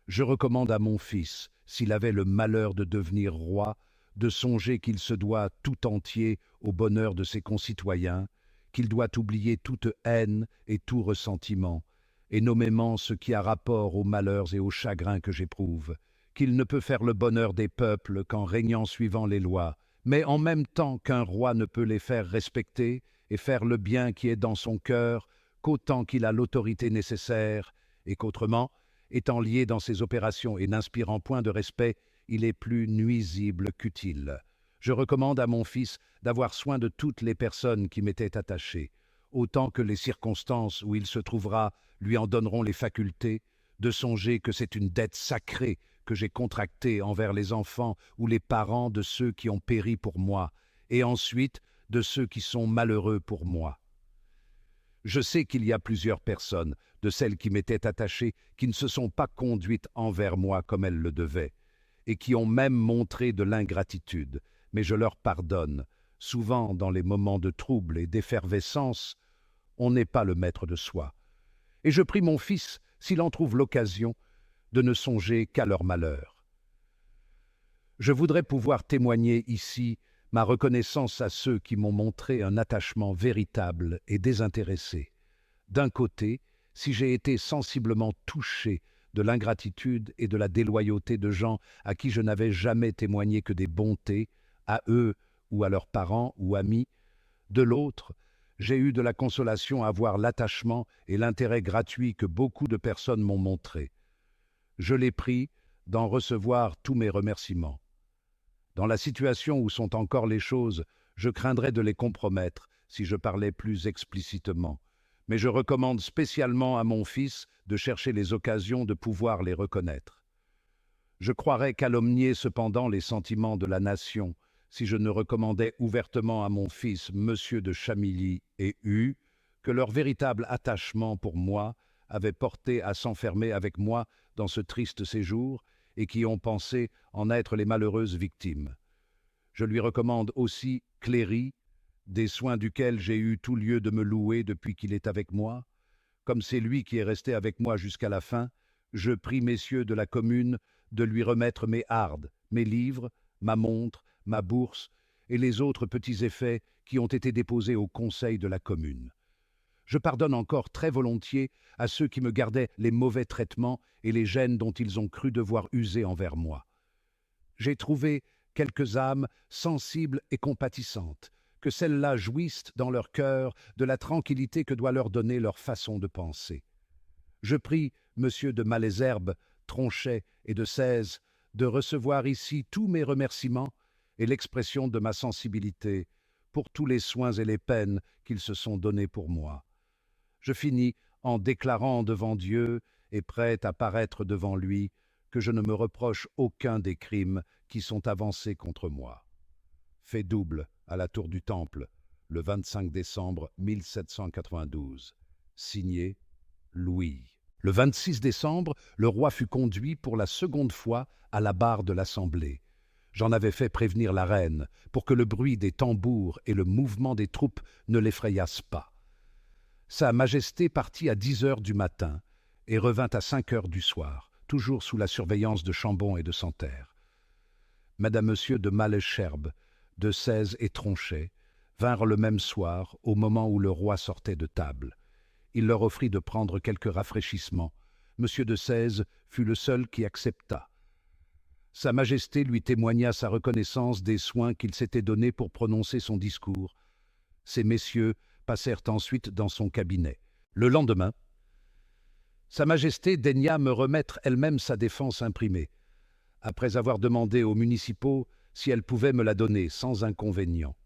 Je recommande à mon fils, s'il avait le malheur de devenir roi, de songer qu'il se doit tout entier au bonheur de ses concitoyens, qu'il doit oublier toute haine et tout ressentiment, et nommément ce qui a rapport aux malheurs et aux chagrins que j'éprouve, qu'il ne peut faire le bonheur des peuples qu'en régnant suivant les lois, mais en même temps qu'un roi ne peut les faire respecter et faire le bien qui est dans son cœur, qu'autant qu'il a l'autorité nécessaire, et qu'autrement, étant lié dans ses opérations et n'inspirant point de respect, il est plus nuisible qu'utile. Je recommande à mon fils d'avoir soin de toutes les personnes qui m'étaient attachées, autant que les circonstances où il se trouvera lui en donneront les facultés, de songer que c'est une dette sacrée que j'ai contractée envers les enfants ou les parents de ceux qui ont péri pour moi, et ensuite de ceux qui sont malheureux pour moi. Je sais qu'il y a plusieurs personnes, de celles qui m'étaient attachées, qui ne se sont pas conduites envers moi comme elles le devaient, et qui ont même montré de l'ingratitude, mais je leur pardonne. Souvent, dans les moments de trouble et d'effervescence, on n'est pas le maître de soi. Et je prie mon fils, s'il en trouve l'occasion, de ne songer qu'à leur malheur. Je voudrais pouvoir témoigner ici ma reconnaissance à ceux qui m'ont montré un attachement véritable et désintéressé. D'un côté, si j'ai été sensiblement touché de l'ingratitude et de la déloyauté de gens à qui je n'avais jamais témoigné que des bontés, à eux ou à leurs parents ou amis, de l'autre, j'ai eu de la consolation à voir l'attachement et l'intérêt gratuit que beaucoup de personnes m'ont montré. Je les prie d'en recevoir tous mes remerciements. Dans la situation où sont encore les choses, je craindrais de les compromettre si je parlais plus explicitement, mais je recommande spécialement à mon fils de chercher les occasions de pouvoir les reconnaître. Je croirais calomnier cependant les sentiments de la nation si je ne recommandais ouvertement à mon fils, Monsieur de Chamilly et U, que leur véritable attachement pour moi avait porté à s'enfermer avec moi dans ce triste séjour et qui ont pensé en être les malheureuses victimes. Je lui recommande aussi Cléry, des soins duquel j'ai eu tout lieu de me louer depuis qu'il est avec moi. Comme c'est lui qui est resté avec moi jusqu'à la fin, je prie messieurs de la commune de lui remettre mes hardes, mes livres, ma montre, ma bourse et les autres petits effets qui ont été déposés au conseil de la commune. Je pardonne encore très volontiers à ceux qui me gardaient les mauvais traitements et les gênes dont ils ont cru devoir user envers moi. J'ai trouvé quelques âmes sensibles et compatissantes, que celles-là jouissent dans leur cœur de la tranquillité que doit leur donner leur façon de penser. Je prie Monsieur de Malesherbes, Tronchet et de Sèze de recevoir ici tous mes remerciements et l'expression de ma sensibilité pour tous les soins et les peines qu'ils se sont donnés pour moi. Je finis en déclarant devant Dieu et prêt à paraître devant lui que je ne me reproche aucun des crimes qui sont avancés contre moi. Fait double à la tour du Temple, le 25 décembre 1792. Signé Louis. Le 26 décembre, le roi fut conduit pour la seconde fois à la barre de l'Assemblée. J'en avais fait prévenir la reine pour que le bruit des tambours et le mouvement des troupes ne l'effrayassent pas. Sa Majesté partit à 10 heures du matin et revint à 5 heures du soir, toujours sous la surveillance de Chambon et de Santerre. Madame Monsieur de Malesherbes, de Sèze et Tronchet vinrent le même soir au moment où le roi sortait de table. Il leur offrit de prendre quelques rafraîchissements. Monsieur de Sèze fut le seul qui accepta. Sa Majesté lui témoigna sa reconnaissance des soins qu'il s'était donnés pour prononcer son discours. Ces messieurs passèrent ensuite dans son cabinet. Le lendemain, Sa Majesté daigna me remettre elle-même sa défense imprimée, après avoir demandé aux municipaux si elle pouvait me la donner sans inconvénient.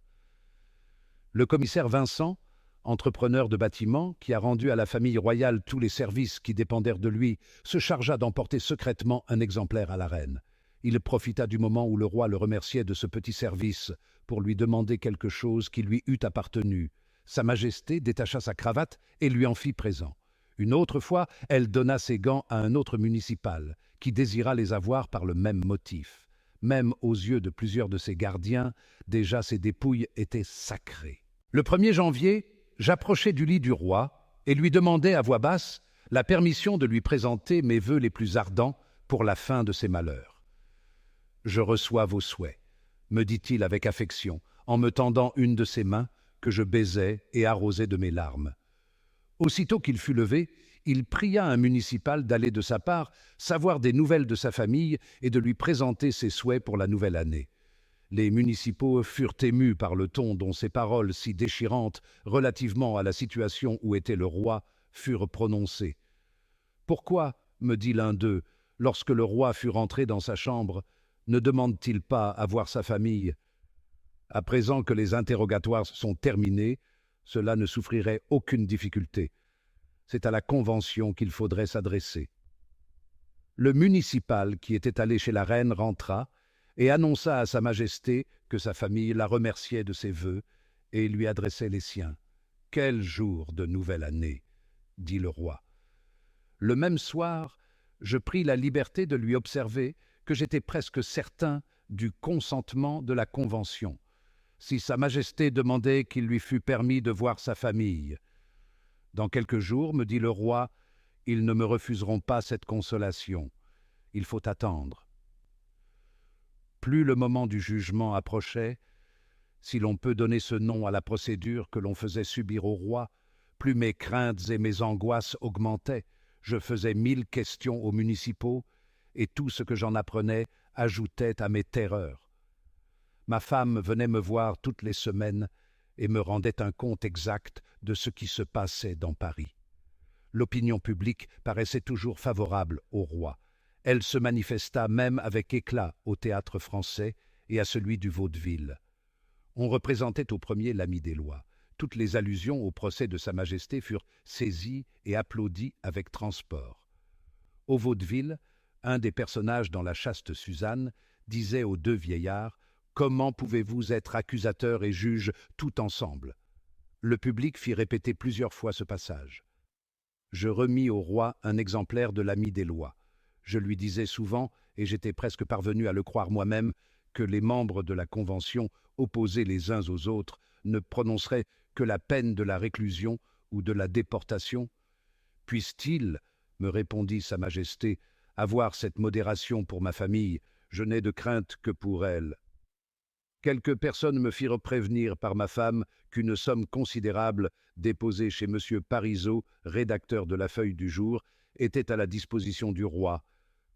Le commissaire Vincent, entrepreneur de bâtiments, qui a rendu à la famille royale tous les services qui dépendèrent de lui, se chargea d'emporter secrètement un exemplaire à la reine. Il profita du moment où le roi le remerciait de ce petit service pour lui demander quelque chose qui lui eût appartenu. Sa Majesté détacha sa cravate et lui en fit présent. Une autre fois, elle donna ses gants à un autre municipal, qui désira les avoir par le même motif. Même aux yeux de plusieurs de ses gardiens, déjà ses dépouilles étaient sacrées. Le 1er janvier, j'approchai du lit du roi et lui demandai à voix basse la permission de lui présenter mes vœux les plus ardents pour la fin de ses malheurs. « Je reçois vos souhaits », me dit-il avec affection, en me tendant une de ses mains que je baisai et arrosai de mes larmes. Aussitôt qu'il fut levé, il pria un municipal d'aller de sa part savoir des nouvelles de sa famille et de lui présenter ses souhaits pour la nouvelle année. Les municipaux furent émus par le ton dont ces paroles si déchirantes relativement à la situation où était le roi furent prononcées. « Pourquoi, me dit l'un d'eux, lorsque le roi fut rentré dans sa chambre, ne demande-t-il pas à voir sa famille? À présent que les interrogatoires sont terminés, cela ne souffrirait aucune difficulté. C'est à la Convention qu'il faudrait s'adresser. » Le municipal qui était allé chez la reine rentra et annonça à Sa Majesté que sa famille la remerciait de ses vœux et lui adressait les siens. « Quel jour de nouvelle année !» dit le roi. Le même soir, je pris la liberté de lui observer que j'étais presque certain du consentement de la Convention, si Sa Majesté demandait qu'il lui fût permis de voir sa famille. « Dans quelques jours, me dit le roi, ils ne me refuseront pas cette consolation. Il faut attendre. » Plus le moment du jugement approchait, si l'on peut donner ce nom à la procédure que l'on faisait subir au roi, plus mes craintes et mes angoisses augmentaient. Je faisais 1000 questions aux municipaux, et tout ce que j'en apprenais ajoutait à mes terreurs. Ma femme venait me voir toutes les semaines et me rendait un compte exact de ce qui se passait dans Paris. L'opinion publique paraissait toujours favorable au roi. Elle se manifesta même avec éclat au théâtre français et à celui du Vaudeville. On représentait au premier l'Ami des lois. Toutes les allusions au procès de Sa Majesté furent saisies et applaudies avec transport. Au Vaudeville, un des personnages dans La chaste Suzanne disait aux deux vieillards « Comment pouvez-vous être accusateurs et juges tout ensemble ?» Le public fit répéter plusieurs fois ce passage. Je remis au roi un exemplaire de l'Ami des lois. Je lui disais souvent, et j'étais presque parvenu à le croire moi-même, que les membres de la Convention, opposés les uns aux autres, ne prononceraient que la peine de la réclusion ou de la déportation. « Puisse-t-il, me répondit Sa Majesté, avoir cette modération pour ma famille, je n'ai de crainte que pour elle. » Quelques personnes me firent prévenir par ma femme qu'une somme considérable, déposée chez M. Parisot, rédacteur de la Feuille du Jour, était à la disposition du roi,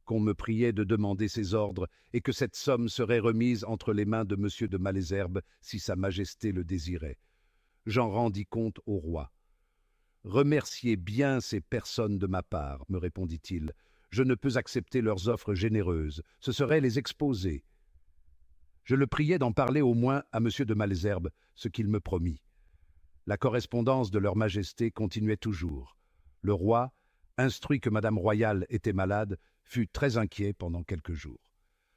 qu'on me priait de demander ses ordres et que cette somme serait remise entre les mains de M. de Malesherbes si Sa Majesté le désirait. J'en rendis compte au roi. « Remerciez bien ces personnes de ma part, me répondit-il. Je ne peux accepter leurs offres généreuses, ce serait les exposer. » Je le priai d'en parler au moins à monsieur de Malesherbes, ce qu'il me promit. La correspondance de leur majesté continuait toujours. Le roi, instruit que madame royale était malade, fut très inquiet pendant quelques jours.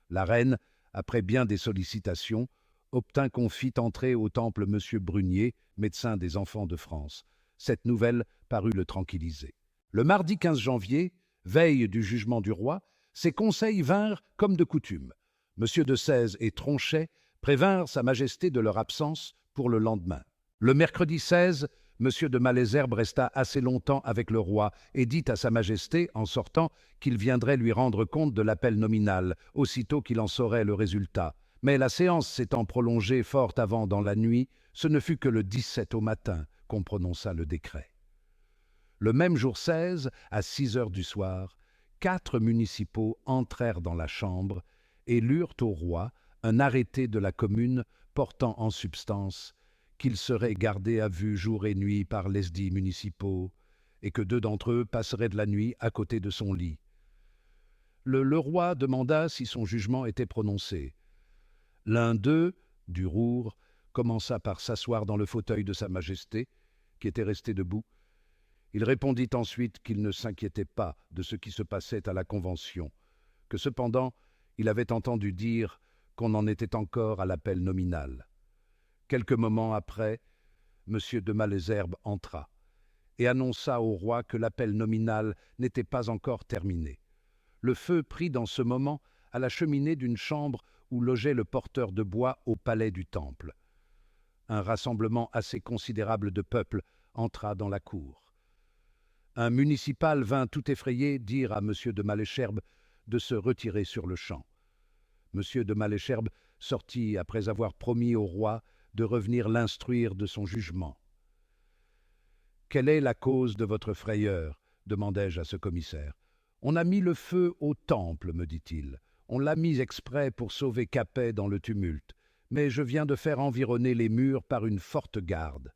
La reine, après bien des sollicitations, obtint qu'on fît entrer au temple monsieur Brunier, médecin des enfants de France. Cette nouvelle parut le tranquilliser. Le mardi 15 janvier, veille du jugement du roi, ses conseils vinrent comme de coutume. Monsieur de Sèze et Tronchet prévinrent sa majesté de leur absence pour le lendemain. Le mercredi 16, monsieur de Malesherbes resta assez longtemps avec le roi et dit à sa majesté, en sortant, qu'il viendrait lui rendre compte de l'appel nominal, aussitôt qu'il en saurait le résultat. Mais la séance s'étant prolongée fort avant dans la nuit, ce ne fut que le 17 au matin qu'on prononça le décret. Le même jour 16, à 6 heures du soir, 4 municipaux entrèrent dans la chambre et lurent au roi un arrêté de la commune portant en substance qu'il serait gardé à vue jour et nuit par lesdits municipaux, et que 2 d'entre eux passeraient de la nuit à côté de son lit. Le roi demanda si son jugement était prononcé. L'un d'eux, Durour, commença par s'asseoir dans le fauteuil de sa majesté, qui était resté debout. Il répondit ensuite qu'il ne s'inquiétait pas de ce qui se passait à la Convention, que cependant il avait entendu dire qu'on en était encore à l'appel nominal. Quelques moments après, M. de Malesherbes entra et annonça au roi que l'appel nominal n'était pas encore terminé. Le feu prit dans ce moment à la cheminée d'une chambre où logeait le porteur de bois au palais du Temple. Un rassemblement assez considérable de peuple entra dans la cour. Un municipal vint tout effrayé dire à M. de Malesherbes de se retirer sur le champ. M. de Malesherbes sortit après avoir promis au roi de revenir l'instruire de son jugement. « Quelle est la cause de votre frayeur ?» demandai-je à ce commissaire. « On a mis le feu au temple, me dit-il. On l'a mis exprès pour sauver Capet dans le tumulte, mais je viens de faire environner les murs par une forte garde. »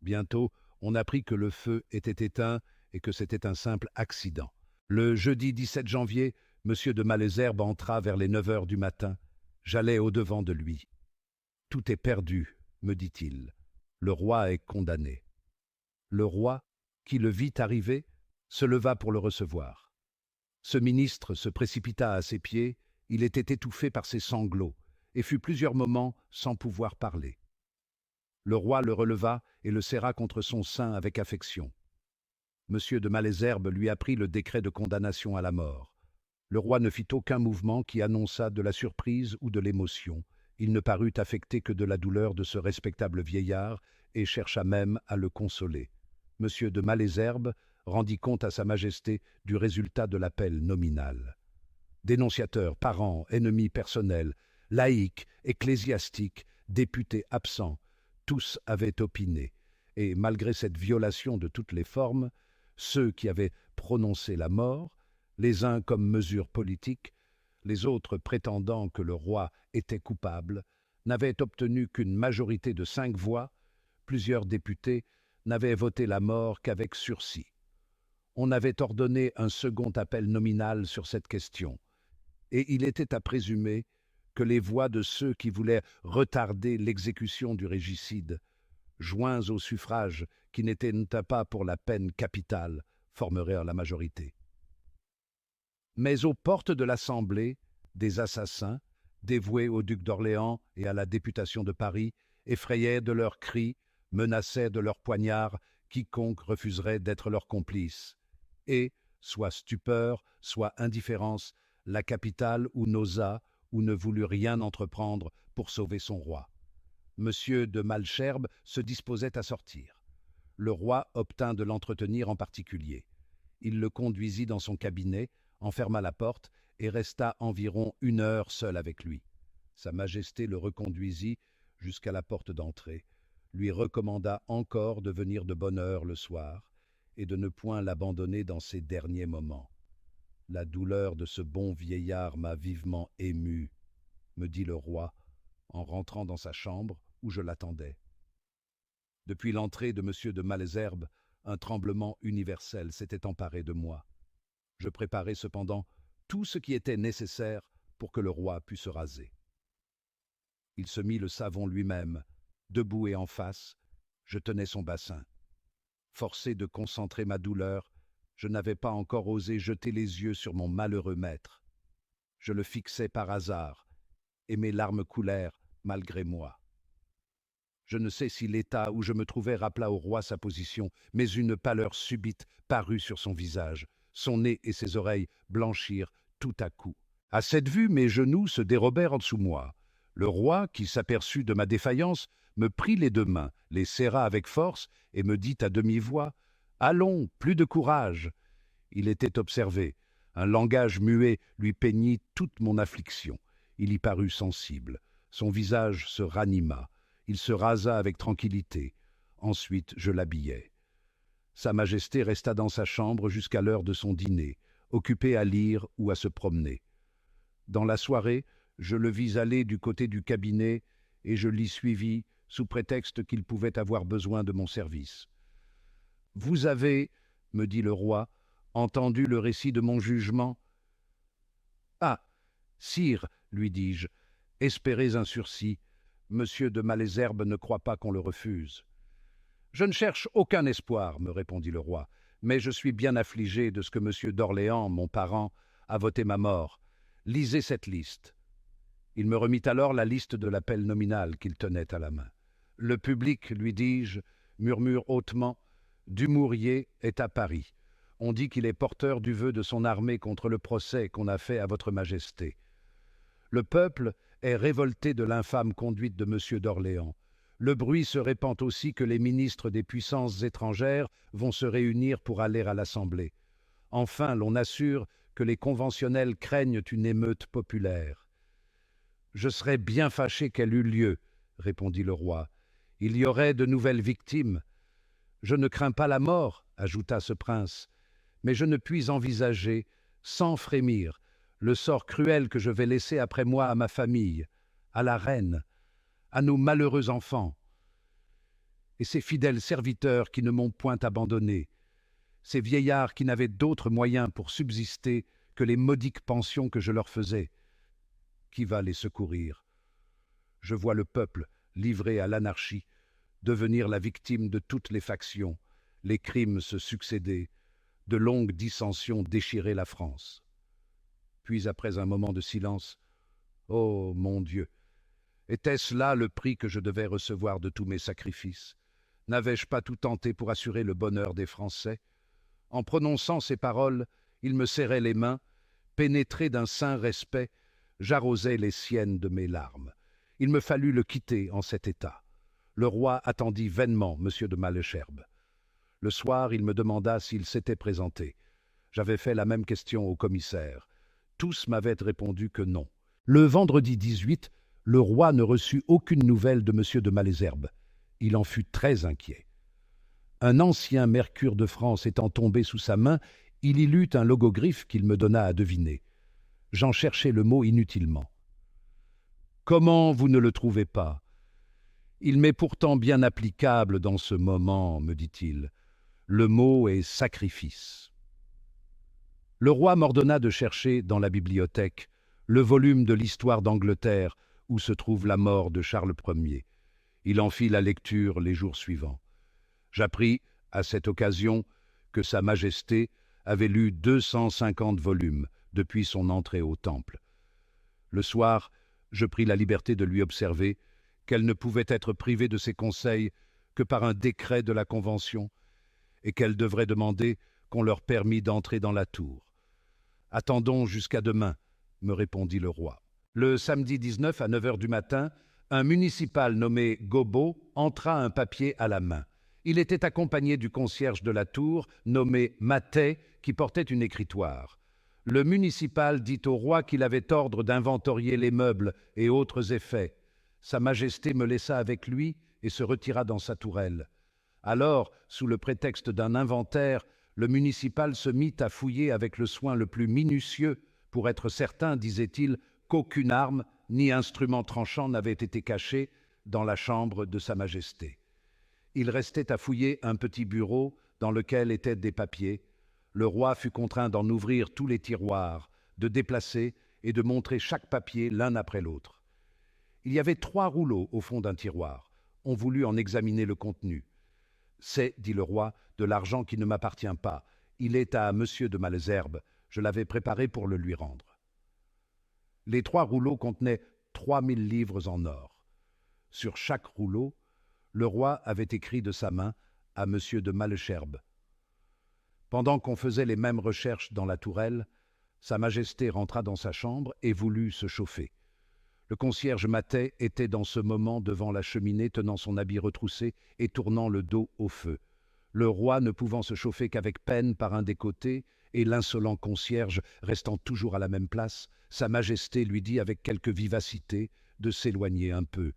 Bientôt, on apprit que le feu était éteint et que c'était un simple accident. Le jeudi 17 janvier, M. de Malesherbes entra vers les 9 heures du matin. J'allais au-devant de lui. « Tout est perdu, me dit-il. Le roi est condamné. » Le roi, qui le vit arriver, se leva pour le recevoir. Ce ministre se précipita à ses pieds, il était étouffé par ses sanglots, et fut plusieurs moments sans pouvoir parler. Le roi le releva et le serra contre son sein avec affection. M. de Malesherbes lui apprit le décret de condamnation à la mort. Le roi ne fit aucun mouvement qui annonçât de la surprise ou de l'émotion. Il ne parut affecté que de la douleur de ce respectable vieillard et chercha même à le consoler. M. de Malesherbes rendit compte à sa majesté du résultat de l'appel nominal. Dénonciateurs, parents, ennemis personnels, laïcs, ecclésiastiques, députés absents, tous avaient opiné, et malgré cette violation de toutes les formes, ceux qui avaient prononcé la mort, les uns comme mesure politique, les autres prétendant que le roi était coupable, n'avaient obtenu qu'une majorité de 5 voix, plusieurs députés n'avaient voté la mort qu'avec sursis. On avait ordonné un second appel nominal sur cette question, et il était à présumer que les voix de ceux qui voulaient retarder l'exécution du régicide, joints au suffrage qui n'était pas pour la peine capitale, formeraient la majorité. Mais aux portes de l'Assemblée, des assassins, dévoués au duc d'Orléans et à la députation de Paris, effrayaient de leurs cris, menaçaient de leurs poignards quiconque refuserait d'être leur complice. Et, soit stupeur, soit indifférence, la capitale ou n'osa ou ne voulut rien entreprendre pour sauver son roi. Monsieur de Malesherbes se disposait à sortir. Le roi obtint de l'entretenir en particulier. Il le conduisit dans son cabinet, enferma la porte et resta environ 1 heure seul avec lui. Sa Majesté le reconduisit jusqu'à la porte d'entrée, lui recommanda encore de venir de bonne heure le soir et de ne point l'abandonner dans ses derniers moments. « La douleur de ce bon vieillard m'a vivement ému, » me dit le roi, en rentrant dans sa chambre où je l'attendais. Depuis l'entrée de M. de Malesherbes, un tremblement universel s'était emparé de moi. Je préparai cependant tout ce qui était nécessaire pour que le roi pût se raser. Il se mit le savon lui-même. Debout et en face, je tenais son bassin. Forcé de concentrer ma douleur, je n'avais pas encore osé jeter les yeux sur mon malheureux maître. Je le fixais par hasard, et mes larmes coulèrent malgré moi. Je ne sais si l'état où je me trouvais rappela au roi sa position, mais une pâleur subite parut sur son visage. Son nez et ses oreilles blanchirent tout à coup. À cette vue, mes genoux se dérobèrent en dessous moi. Le roi, qui s'aperçut de ma défaillance, me prit les 2 mains, les serra avec force et me dit à demi-voix « Allons, plus de courage !» Il était observé. Un langage muet lui peignit toute mon affliction. Il y parut sensible. Son visage se ranima. Il se rasa avec tranquillité. Ensuite, je l'habillai. Sa Majesté resta dans sa chambre jusqu'à l'heure de son dîner, occupé à lire ou à se promener. Dans la soirée, je le vis aller du côté du cabinet et je l'y suivis sous prétexte qu'il pouvait avoir besoin de mon service. « Vous avez, me dit le roi, entendu le récit de mon jugement ?»« Ah, sire, lui dis-je, espérez un sursis. Monsieur de Malesherbes ne croit pas qu'on le refuse. »« Je ne cherche aucun espoir, me répondit le roi, mais je suis bien affligé de ce que monsieur d'Orléans, mon parent, a voté ma mort. Lisez cette liste. » Il me remit alors la liste de l'appel nominal qu'il tenait à la main. « Le public, lui dis-je, murmure hautement, Dumouriez est à Paris. On dit qu'il est porteur du vœu de son armée contre le procès qu'on a fait à votre Majesté. Le peuple est révolté de l'infâme conduite de M. d'Orléans. Le bruit se répand aussi que les ministres des puissances étrangères vont se réunir pour aller à l'Assemblée. Enfin, l'on assure que les conventionnels craignent une émeute populaire. »« Je serais bien fâché qu'elle eût lieu, » répondit le roi. « Il y aurait de nouvelles victimes. »« Je ne crains pas la mort, » ajouta ce prince, « mais je ne puis envisager, sans frémir, le sort cruel que je vais laisser après moi à ma famille, à la reine, à nos malheureux enfants, et ces fidèles serviteurs qui ne m'ont point abandonné, ces vieillards qui n'avaient d'autres moyens pour subsister que les modiques pensions que je leur faisais. Qui va les secourir? Je vois le peuple, livré à l'anarchie, devenir la victime de toutes les factions, les crimes se succéder, de longues dissensions déchirer la France. » Puis, après un moment de silence, « Oh, mon Dieu! Était-ce là le prix que je devais recevoir de tous mes sacrifices? N'avais-je pas tout tenté pour assurer le bonheur des Français? » En prononçant ces paroles, il me serrait les mains. Pénétré d'un saint respect, j'arrosai les siennes de mes larmes. Il me fallut le quitter en cet état. Le roi attendit vainement M. de Malesherbes. Le soir, il me demanda s'il s'était présenté. J'avais fait la même question au commissaire. Tous m'avaient répondu que non. Le vendredi 18, le roi ne reçut aucune nouvelle de M. de Malesherbes. Il en fut très inquiet. Un ancien Mercure de France étant tombé sous sa main, il y lut un logogriphe qu'il me donna à deviner. J'en cherchai le mot inutilement. « Comment vous ne le trouvez pas? Il m'est pourtant bien applicable dans ce moment, me dit-il. Le mot est sacrifice. » Le roi m'ordonna de chercher dans la bibliothèque le volume de l'histoire d'Angleterre où se trouve la mort de Charles Ier. Il en fit la lecture les jours suivants. J'appris, à cette occasion, que Sa Majesté avait lu 250 volumes depuis son entrée au Temple. Le soir, je pris la liberté de lui observer qu'elle ne pouvait être privée de ses conseils que par un décret de la Convention et qu'elle devrait demander qu'on leur permît d'entrer dans la tour. « Attendons jusqu'à demain, » me répondit le roi. Le samedi 19 à 9 heures du matin, un municipal nommé Gobot entra un papier à la main. Il était accompagné du concierge de la tour, nommé Matet, qui portait une écritoire. Le municipal dit au roi qu'il avait ordre d'inventorier les meubles et autres effets. Sa Majesté me laissa avec lui et se retira dans sa tourelle. Alors, sous le prétexte d'un inventaire, le municipal se mit à fouiller avec le soin le plus minutieux pour être certain, disait-il, qu'aucune arme ni instrument tranchant n'avait été caché dans la chambre de Sa Majesté. Il restait à fouiller un petit bureau dans lequel étaient des papiers. Le roi fut contraint d'en ouvrir tous les tiroirs, de déplacer et de montrer chaque papier l'un après l'autre. Il y avait 3 rouleaux au fond d'un tiroir. On voulut en examiner le contenu. C'est, dit le roi, de l'argent qui ne m'appartient pas. Il est à monsieur de Malesherbes. Je l'avais préparé pour le lui rendre. Les 3 rouleaux contenaient 3000 livres en or. Sur chaque rouleau, le roi avait écrit de sa main à monsieur de Malesherbes. Pendant qu'on faisait les mêmes recherches dans la tourelle, Sa Majesté rentra dans sa chambre et voulut se chauffer. Le concierge Matet était dans ce moment devant la cheminée tenant son habit retroussé et tournant le dos au feu. Le roi ne pouvant se chauffer qu'avec peine par un des côtés, et l'insolent concierge restant toujours à la même place, Sa Majesté lui dit avec quelque vivacité de s'éloigner un peu.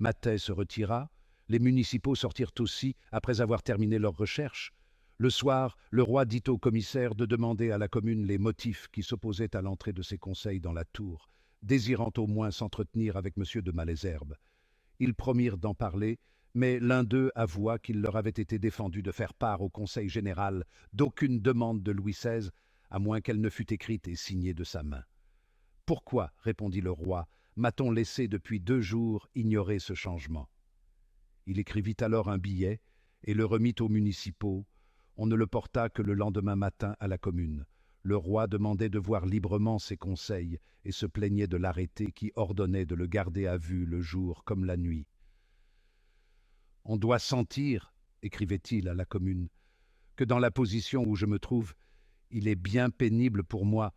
Matet se retira, les municipaux sortirent aussi après avoir terminé leurs recherches. Le soir, le roi dit au commissaire de demander à la commune les motifs qui s'opposaient à l'entrée de ses conseils dans la tour, désirant au moins s'entretenir avec monsieur de Malesherbes. Ils promirent d'en parler, mais l'un d'eux avoua qu'il leur avait été défendu de faire part au conseil général d'aucune demande de Louis XVI, à moins qu'elle ne fût écrite et signée de sa main. « Pourquoi, répondit le roi, m'a-t-on laissé depuis 2 jours ignorer ce changement ?» Il écrivit alors un billet et le remit aux municipaux. On ne le porta que le lendemain matin à la commune. Le roi demandait de voir librement ses conseils et se plaignait de l'arrêté qui ordonnait de le garder à vue le jour comme la nuit. « On doit sentir, écrivait-il à la commune, que dans la position où je me trouve, il est bien pénible pour moi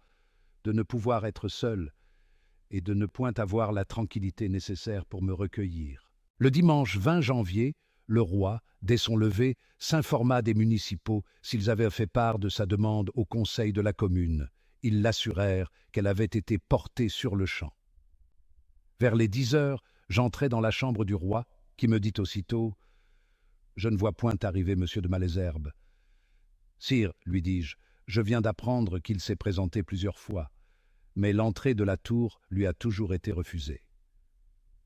de ne pouvoir être seul et de ne point avoir la tranquillité nécessaire pour me recueillir. » Le dimanche 20 janvier, le roi, dès son lever, s'informa des municipaux s'ils avaient fait part de sa demande au conseil de la commune. Ils l'assurèrent qu'elle avait été portée sur-le-champ. Vers les 10 heures, j'entrai dans la chambre du roi, qui me dit aussitôt « Je ne vois point arriver monsieur de Malesherbes. »« Sire, lui dis-je, je viens d'apprendre qu'il s'est présenté plusieurs fois, mais l'entrée de la tour lui a toujours été refusée. »«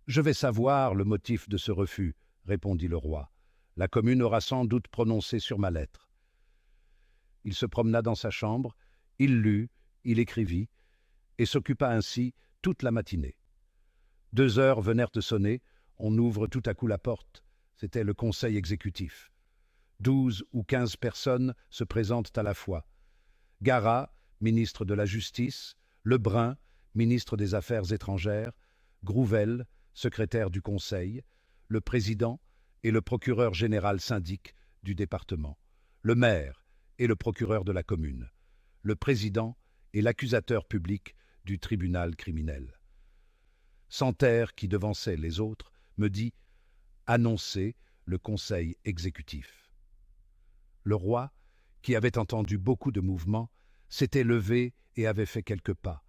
Je vais savoir le motif de ce refus, » répondit le roi. « La commune aura sans doute prononcé sur ma lettre. » Il se promena dans sa chambre, il lut, il écrivit, et s'occupa ainsi toute la matinée. 2 heures venèrent de sonner, on ouvre tout à coup la porte. C'était le conseil exécutif. 12 ou 15 personnes se présentent à la fois. Garat, ministre de la Justice, Lebrun, ministre des Affaires étrangères, Grouvel, secrétaire du Conseil, le président et le procureur général syndic du département, le maire et le procureur de la commune, le président et l'accusateur public du tribunal criminel. Santerre, qui devançait les autres, me dit « Annoncez le conseil exécutif ». Le roi, qui avait entendu beaucoup de mouvements, s'était levé et avait fait quelques pas,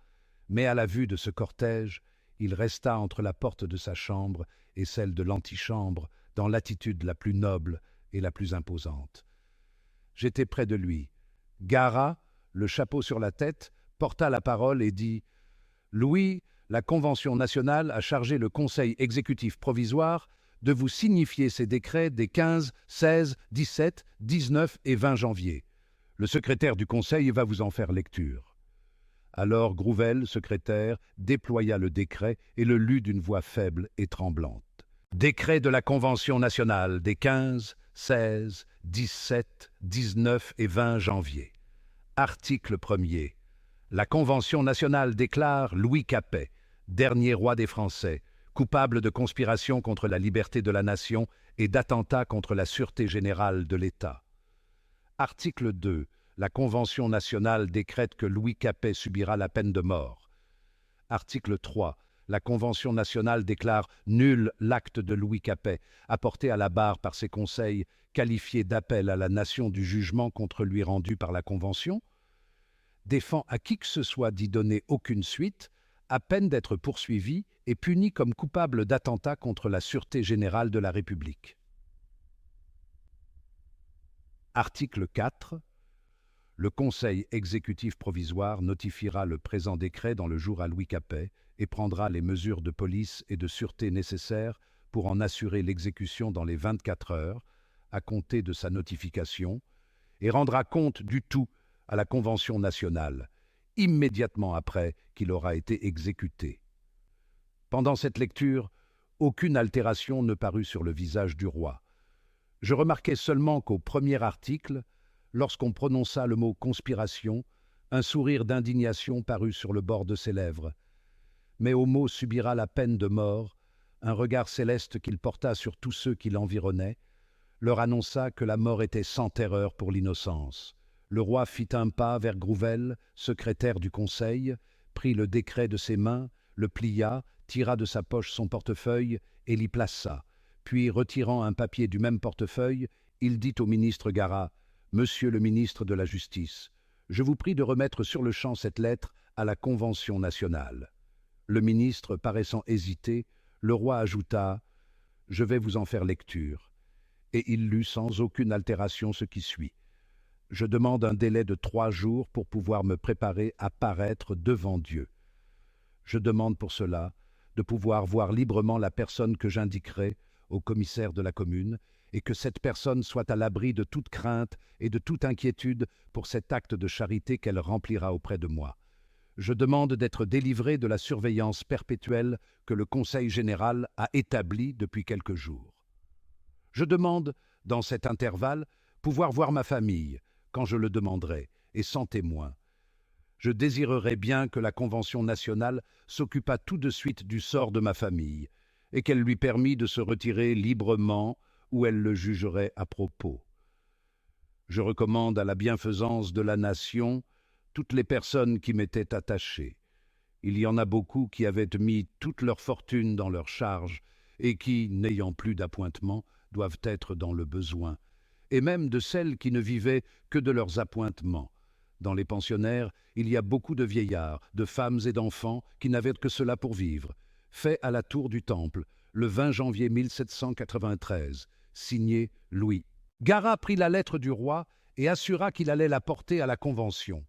mais à la vue de ce cortège, il resta entre la porte de sa chambre et celle de l'antichambre, dans l'attitude la plus noble et la plus imposante. J'étais près de lui. Garat, le chapeau sur la tête, porta la parole et dit « Louis, la Convention nationale a chargé le Conseil exécutif provisoire de vous signifier ces décrets des 15, 16, 17, 19 et 20 janvier. Le secrétaire du Conseil va vous en faire lecture. » Alors Grouvel, secrétaire, déploya le décret et le lut d'une voix faible et tremblante. Décret de la Convention nationale des 15, 16, 17, 19 et 20 janvier. Article 1er. La Convention nationale déclare Louis Capet, dernier roi des Français, coupable de conspiration contre la liberté de la nation et d'attentat contre la sûreté générale de l'État. Article 2. La Convention nationale décrète que Louis Capet subira la peine de mort. Article 3. La Convention nationale déclare nul l'acte de Louis Capet, apporté à la barre par ses conseils, qualifié d'appel à la nation du jugement contre lui rendu par la Convention, défend à qui que ce soit d'y donner aucune suite, à peine d'être poursuivi et puni comme coupable d'attentat contre la sûreté générale de la République. Article 4. Le Conseil exécutif provisoire notifiera le présent décret dans le jour à Louis Capet et prendra les mesures de police et de sûreté nécessaires pour en assurer l'exécution dans les 24 heures, à compter de sa notification, et rendra compte du tout à la Convention nationale, immédiatement après qu'il aura été exécuté. Pendant cette lecture, Aucune altération ne parut sur le visage du roi. Je remarquai seulement qu'au premier article, lorsqu'on prononça le mot conspiration, un sourire d'indignation parut sur le bord de ses lèvres. Mais au mot subira la peine de mort, un regard céleste qu'il porta sur tous ceux qui l'environnaient, leur annonça que la mort était sans terreur pour l'innocence. Le roi fit un pas vers Grouvel, secrétaire du conseil, prit le décret de ses mains, le plia, tira de sa poche son portefeuille et l'y plaça. Puis, retirant un papier du même portefeuille, il dit au ministre Garat, « Monsieur le ministre de la Justice, je vous prie de remettre sur le champ cette lettre à la Convention nationale. » Le ministre paraissant hésiter, le roi ajouta « Je vais vous en faire lecture. » Et il lut sans aucune altération ce qui suit. « Je demande un délai de 3 jours pour pouvoir me préparer à paraître devant Dieu. Je demande pour cela de pouvoir voir librement la personne que j'indiquerai au commissaire de la commune et que cette personne soit à l'abri de toute crainte et de toute inquiétude pour cet acte de charité qu'elle remplira auprès de moi. Je demande d'être délivré de la surveillance perpétuelle que le Conseil général a établie depuis quelques jours. Je demande, dans cet intervalle, pouvoir voir ma famille, quand je le demanderai, et sans témoin. Je désirerais bien que la Convention nationale s'occupât tout de suite du sort de ma famille, et qu'elle lui permît de se retirer librement où elle le jugerait à propos. Je recommande à la bienfaisance de la nation toutes les personnes qui m'étaient attachées. Il y en a beaucoup qui avaient mis toute leur fortune dans leur charge, et qui, n'ayant plus d'appointements, doivent être dans le besoin, et même de celles qui ne vivaient que de leurs appointements. Dans les pensionnaires, il y a beaucoup de vieillards, de femmes et d'enfants qui n'avaient que cela pour vivre. Fait à la tour du Temple, le 20 janvier 1793, signé Louis. Garat prit la lettre du roi et assura qu'il allait la porter à la Convention.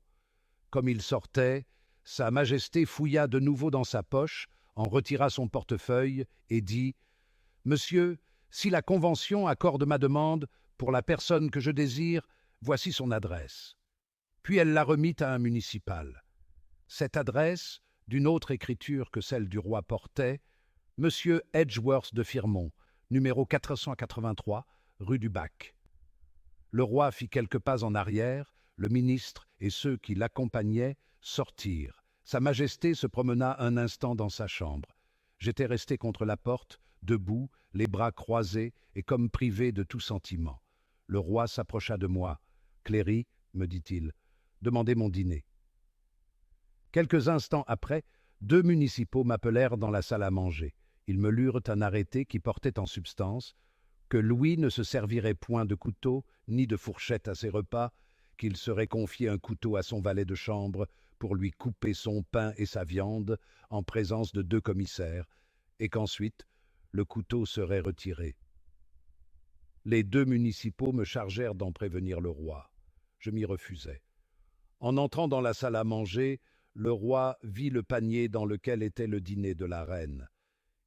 Comme il sortait, Sa Majesté fouilla de nouveau dans sa poche, en retira son portefeuille et dit « Monsieur, si la Convention accorde ma demande pour la personne que je désire, voici son adresse. » Puis elle la remit à un municipal. Cette adresse, d'une autre écriture que celle du roi portait, Monsieur Edgeworth de Firmont, numéro 483, rue du Bac. Le roi fit quelques pas en arrière, le ministre et ceux qui l'accompagnaient sortirent. Sa Majesté se promena un instant dans sa chambre. J'étais resté contre la porte, debout, les bras croisés et comme privé de tout sentiment. Le roi s'approcha de moi. « Cléry, me dit-il, demandez mon dîner. » Quelques instants après, 2 municipaux m'appelèrent dans la salle à manger. Ils me lurent un arrêté qui portait en substance que Louis ne se servirait point de couteau ni de fourchette à ses repas, qu'il serait confié un couteau à son valet de chambre pour lui couper son pain et sa viande en présence de 2 commissaires, et qu'ensuite le couteau serait retiré. Les 2 municipaux me chargèrent d'en prévenir le roi. Je m'y refusai. En entrant dans la salle à manger, le roi vit le panier dans lequel était le dîner de la reine.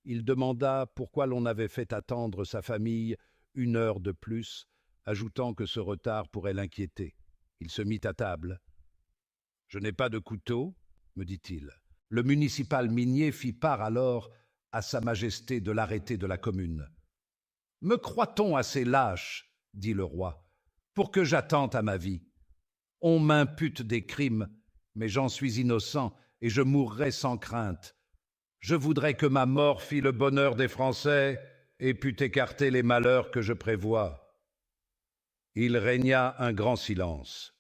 Il demanda pourquoi l'on avait fait attendre sa famille 1 heure de plus, ajoutant que ce retard pourrait l'inquiéter. Il se mit à table. « Je n'ai pas de couteau, me dit-il. » Le municipal minier fit part alors à Sa Majesté de l'arrêté de la commune. « Me croit-on assez lâche, dit le roi, pour que j'attente à ma vie? On m'impute des crimes, mais j'en suis innocent et je mourrai sans crainte. Je voudrais que ma mort fît le bonheur des Français et pût écarter les malheurs que je prévois. » Il régna un grand silence.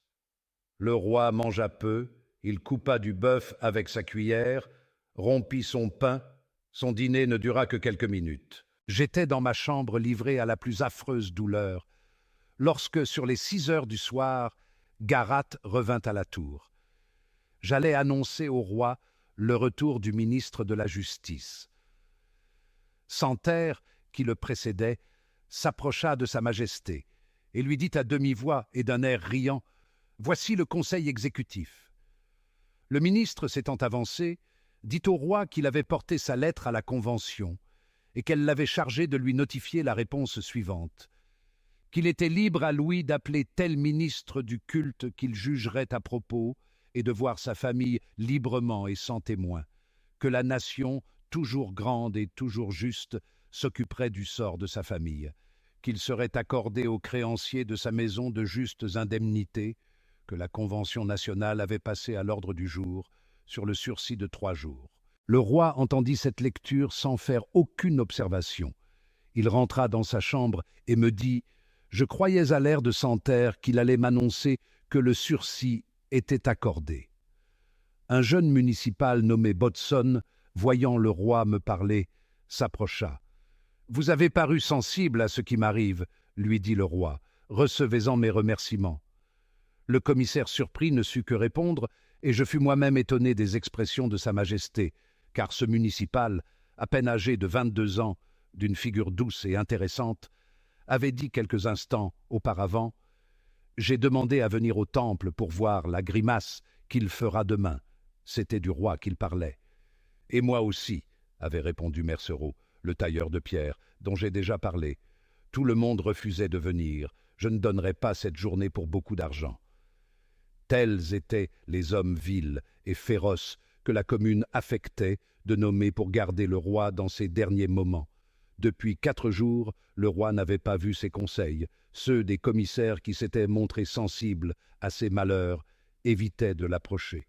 Le roi mangea peu, il coupa du bœuf avec sa cuillère, rompit son pain, son dîner ne dura que quelques minutes. J'étais dans ma chambre livré à la plus affreuse douleur, lorsque, sur les 6 heures du soir, Garat revint à la tour. J'allais annoncer au roi le retour du ministre de la Justice. Santerre, qui le précédait, s'approcha de Sa Majesté et lui dit à demi-voix et d'un air riant « Voici le conseil exécutif. » Le ministre, s'étant avancé, dit au roi qu'il avait porté sa lettre à la Convention et qu'elle l'avait chargé de lui notifier la réponse suivante. Qu'il était libre à Louis d'appeler tel ministre du culte qu'il jugerait à propos et de voir sa famille librement et sans témoin, que la nation toujours grande et toujours juste, s'occuperait du sort de sa famille, qu'il serait accordé aux créanciers de sa maison de justes indemnités, que la Convention nationale avait passées à l'ordre du jour, sur le sursis de 3 jours. Le roi entendit cette lecture sans faire aucune observation. Il rentra dans sa chambre et me dit « Je croyais à l'air de Santerre qu'il allait m'annoncer que le sursis était accordé. » Un jeune municipal nommé Bodson, voyant le roi me parler, s'approcha. « Vous avez paru sensible à ce qui m'arrive, » lui dit le roi. « Recevez-en mes remerciements. » Le commissaire surpris ne sut que répondre, et je fus moi-même étonné des expressions de Sa Majesté, car ce municipal, à peine âgé de 22 ans, d'une figure douce et intéressante, avait dit quelques instants auparavant « J'ai demandé à venir au temple pour voir la grimace qu'il fera demain. » C'était du roi qu'il parlait. « Et moi aussi, » avait répondu Mercereau, le tailleur de pierre, dont j'ai déjà parlé. « Tout le monde refusait de venir. Je ne donnerais pas cette journée pour beaucoup d'argent. » Tels étaient les hommes vils et féroces que la commune affectait de nommer pour garder le roi dans ses derniers moments. Depuis 4 jours, le roi n'avait pas vu ses conseils. Ceux des commissaires qui s'étaient montrés sensibles à ses malheurs évitaient de l'approcher.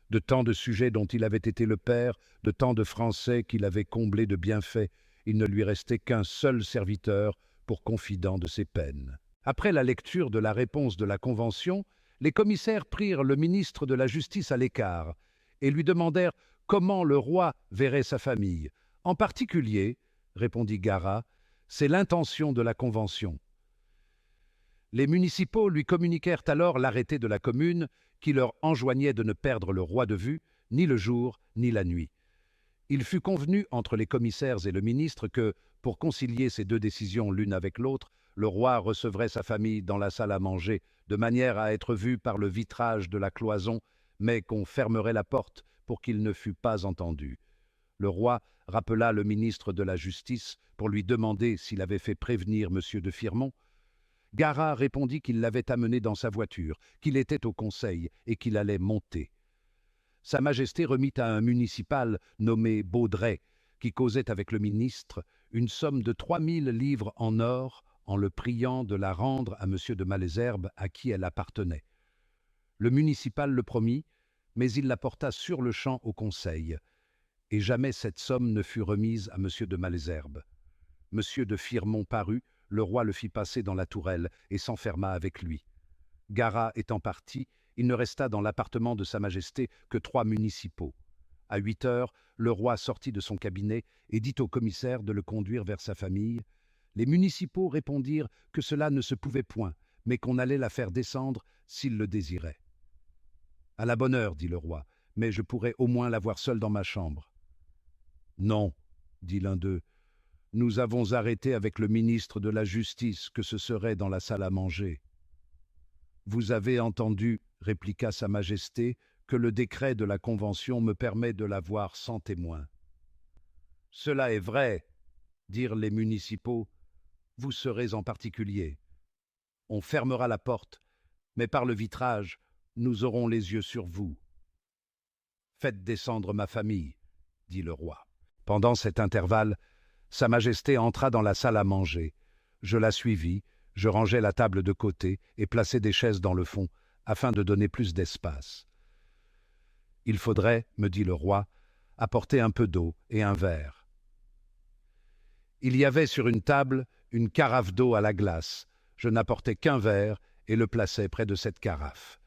De tant de sujets dont il avait été le père, de tant de Français qu'il avait comblés de bienfaits, il ne lui restait qu'un seul serviteur pour confident de ses peines. Après la lecture de la réponse de la Convention, les commissaires prirent le ministre de la Justice à l'écart et lui demandèrent comment le roi verrait sa famille. « En particulier, » répondit Garat, « c'est l'intention de la Convention. » Les municipaux lui communiquèrent alors l'arrêté de la commune qui leur enjoignait de ne perdre le roi de vue, ni le jour, ni la nuit. Il fut convenu entre les commissaires et le ministre que, pour concilier ces 2 décisions l'une avec l'autre, le roi recevrait sa famille dans la salle à manger, de manière à être vu par le vitrage de la cloison, mais qu'on fermerait la porte pour qu'il ne fût pas entendu. Le roi rappela le ministre de la Justice pour lui demander s'il avait fait prévenir M. de Firmont. Garat répondit qu'il l'avait amené dans sa voiture, qu'il était au conseil et qu'il allait monter. Sa Majesté remit à un municipal nommé Baudret, qui causait avec le ministre, une somme de 3000 livres en or, en le priant de la rendre à M. de Malesherbes, à qui elle appartenait. Le municipal le promit, mais il la porta sur-le-champ au conseil, et jamais cette somme ne fut remise à M. de Malesherbes. M. de Firmont parut, le roi le fit passer dans la tourelle et s'enferma avec lui. Garat étant parti, il ne resta dans l'appartement de Sa Majesté que 3 municipaux. À 8 heures, le roi sortit de son cabinet et dit au commissaire de le conduire vers sa famille. Les municipaux répondirent que cela ne se pouvait point, mais qu'on allait la faire descendre s'il le désirait. « À la bonne heure, dit le roi, mais je pourrais au moins la voir seule dans ma chambre. »« Non, dit l'un d'eux, nous avons arrêté avec le ministre de la Justice que ce serait dans la salle à manger. »« Vous avez entendu, répliqua Sa Majesté, que le décret de la Convention me permet de la voir sans témoin. »« Cela est vrai, dirent les municipaux, vous serez en particulier. On fermera la porte, mais par le vitrage, nous aurons les yeux sur vous. Faites descendre ma famille, dit le roi. Pendant cet intervalle, Sa Majesté entra dans la salle à manger. Je la suivis, je rangeai la table de côté et plaçai des chaises dans le fond, afin de donner plus d'espace. « Il faudrait, me dit le roi, apporter un peu d'eau et un verre. » Il y avait sur une table une carafe d'eau à la glace. Je n'apportai qu'un verre et le plaçai près de cette carafe.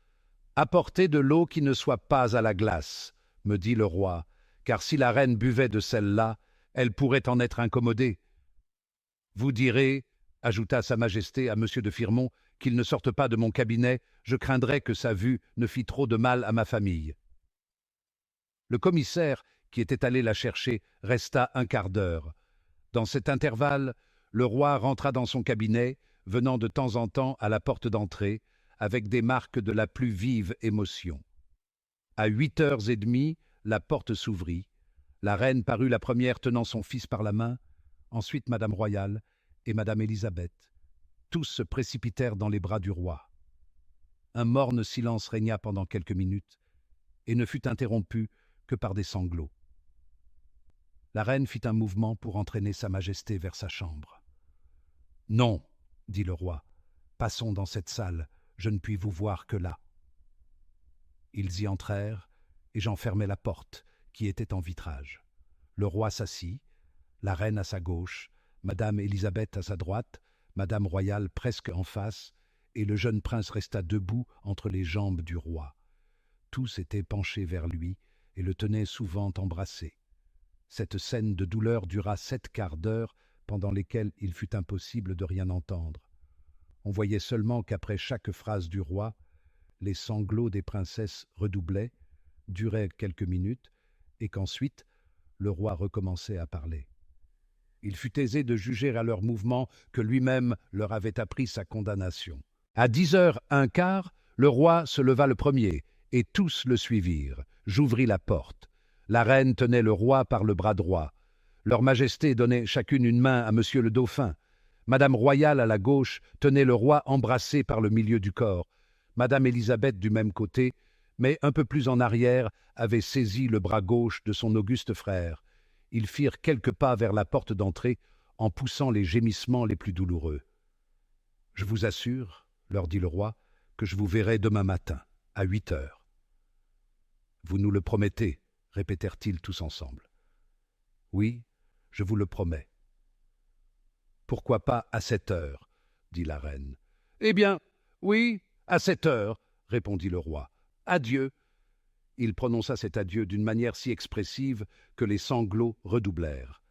« Apportez de l'eau qui ne soit pas à la glace, me dit le roi, car si la reine buvait de celle-là, elle pourrait en être incommodée. Vous direz, ajouta Sa Majesté à M. de Firmont, qu'il ne sorte pas de mon cabinet, je craindrais que sa vue ne fît trop de mal à ma famille. Le commissaire, qui était allé la chercher, resta un quart d'heure. Dans cet intervalle, le roi rentra dans son cabinet, venant de temps en temps à la porte d'entrée, avec des marques de la plus vive émotion. À 8h30, la porte s'ouvrit. La reine parut la première tenant son fils par la main, ensuite Madame Royale et Madame Élisabeth. Tous se précipitèrent dans les bras du roi. Un morne silence régna pendant quelques minutes et ne fut interrompu que par des sanglots. La reine fit un mouvement pour entraîner sa majesté vers sa chambre. « Non, dit le roi, passons dans cette salle, je ne puis vous voir que là. » Ils y entrèrent, et j'en fermai la porte, qui était en vitrage. Le roi s'assit, la reine à sa gauche, Madame Élisabeth à sa droite, Madame royale presque en face, et le jeune prince resta debout entre les jambes du roi. Tous étaient penchés vers lui et le tenaient souvent embrassé. Cette scène de douleur dura 7 quarts d'heure, pendant lesquels il fut impossible de rien entendre. On voyait seulement qu'après chaque phrase du roi, les sanglots des princesses redoublaient, duraient quelques minutes, et qu'ensuite, le roi recommençait à parler. Il fut aisé de juger à leurs mouvements que lui-même leur avait appris sa condamnation. À 10h15, le roi se leva le premier, et tous le suivirent. J'ouvris la porte. La reine tenait le roi par le bras droit. Leur Majesté donnait chacune une main à Monsieur le Dauphin. Madame royale à la gauche tenait le roi embrassé par le milieu du corps. Madame Élisabeth du même côté, mais un peu plus en arrière, avait saisi le bras gauche de son auguste frère. Ils firent quelques pas vers la porte d'entrée en poussant les gémissements les plus douloureux. « Je vous assure, leur dit le roi, que je vous verrai demain matin, à 8h. »« Vous nous le promettez, répétèrent-ils tous ensemble. « Oui, je vous le promets. »« Pourquoi pas à 7h, dit la reine. »« Eh bien, oui, à 7h, répondit le roi. « Adieu. » Il prononça cet adieu d'une manière si expressive que les sanglots redoublèrent.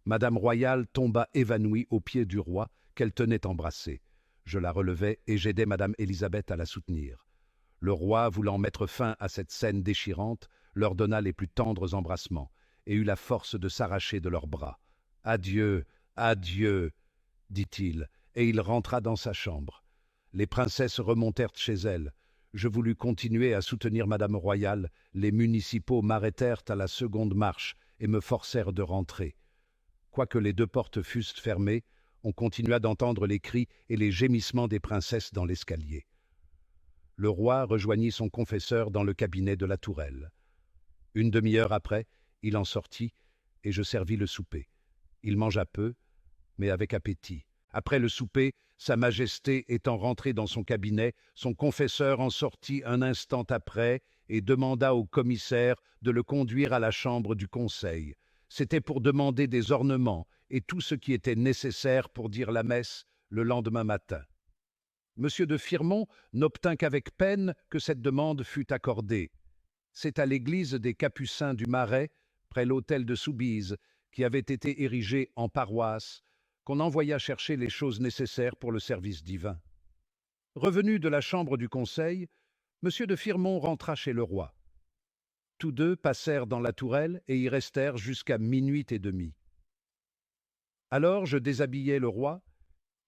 Madame royale tomba évanouie aux pieds du roi qu'elle tenait embrassée. Je la relevai et j'aidai Madame Élisabeth à la soutenir. Le roi, voulant mettre fin à cette scène déchirante, leur donna les plus tendres embrassements et eut la force de s'arracher de leurs bras. « Adieu, adieu, dit-il, et il rentra dans sa chambre. Les princesses remontèrent chez elles. Je voulus continuer à soutenir Madame royale. Les municipaux m'arrêtèrent à la seconde marche et me forcèrent de rentrer. Quoique les 2 portes fussent fermées, on continua d'entendre les cris et les gémissements des princesses dans l'escalier. Le roi rejoignit son confesseur dans le cabinet de la tourelle. Une demi-heure après, il en sortit et je servis le souper. Il mangea peu, mais avec appétit. Après le souper, Sa Majesté étant rentrée dans son cabinet, son confesseur en sortit un instant après et demanda au commissaire de le conduire à la chambre du conseil. C'était pour demander des ornements et tout ce qui était nécessaire pour dire la messe le lendemain matin. Monsieur de Firmont n'obtint qu'avec peine que cette demande fût accordée. C'est à l'église des Capucins du Marais, près l'hôtel de Soubise, qui avait été érigée en paroisse, qu'on envoya chercher les choses nécessaires pour le service divin. Revenu de la chambre du conseil, Monsieur de Firmont rentra chez le roi. Tous deux passèrent dans la tourelle et y restèrent jusqu'à 00h30. Alors je déshabillai le roi,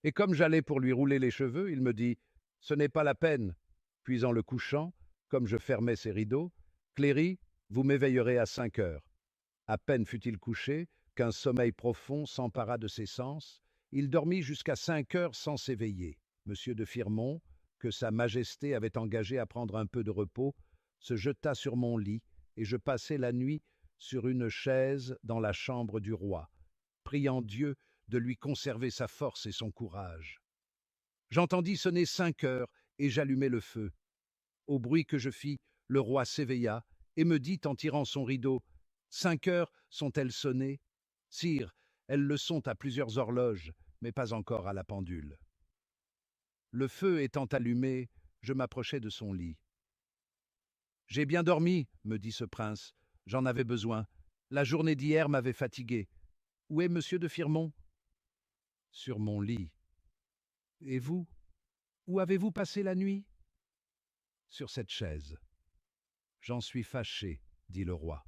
et comme j'allais pour lui rouler les cheveux, il me dit « Ce n'est pas la peine », puis en le couchant, comme je fermais ses rideaux, « Cléry, vous m'éveillerez à 5h. » À peine fut-il couché qu'un sommeil profond s'empara de ses sens. Il dormit jusqu'à 5h sans s'éveiller. Monsieur de Firmont, que Sa Majesté avait engagé à prendre un peu de repos, se jeta sur mon lit, et je passai la nuit sur une chaise dans la chambre du roi, priant Dieu de lui conserver sa force et son courage. J'entendis sonner 5h et j'allumai le feu. Au bruit que je fis, le roi s'éveilla et me dit en tirant son rideau « 5h sont-elles sonnées ? Sire, elles le sont à plusieurs horloges, mais pas encore à la pendule. » Le feu étant allumé, je m'approchai de son lit. « J'ai bien dormi, me dit ce prince, j'en avais besoin. La journée d'hier m'avait fatigué. Où est monsieur de Firmont ? » « Sur mon lit. »« Et vous, où avez-vous passé la nuit ? » ?»« Sur cette chaise. »« J'en suis fâché, dit le roi. »«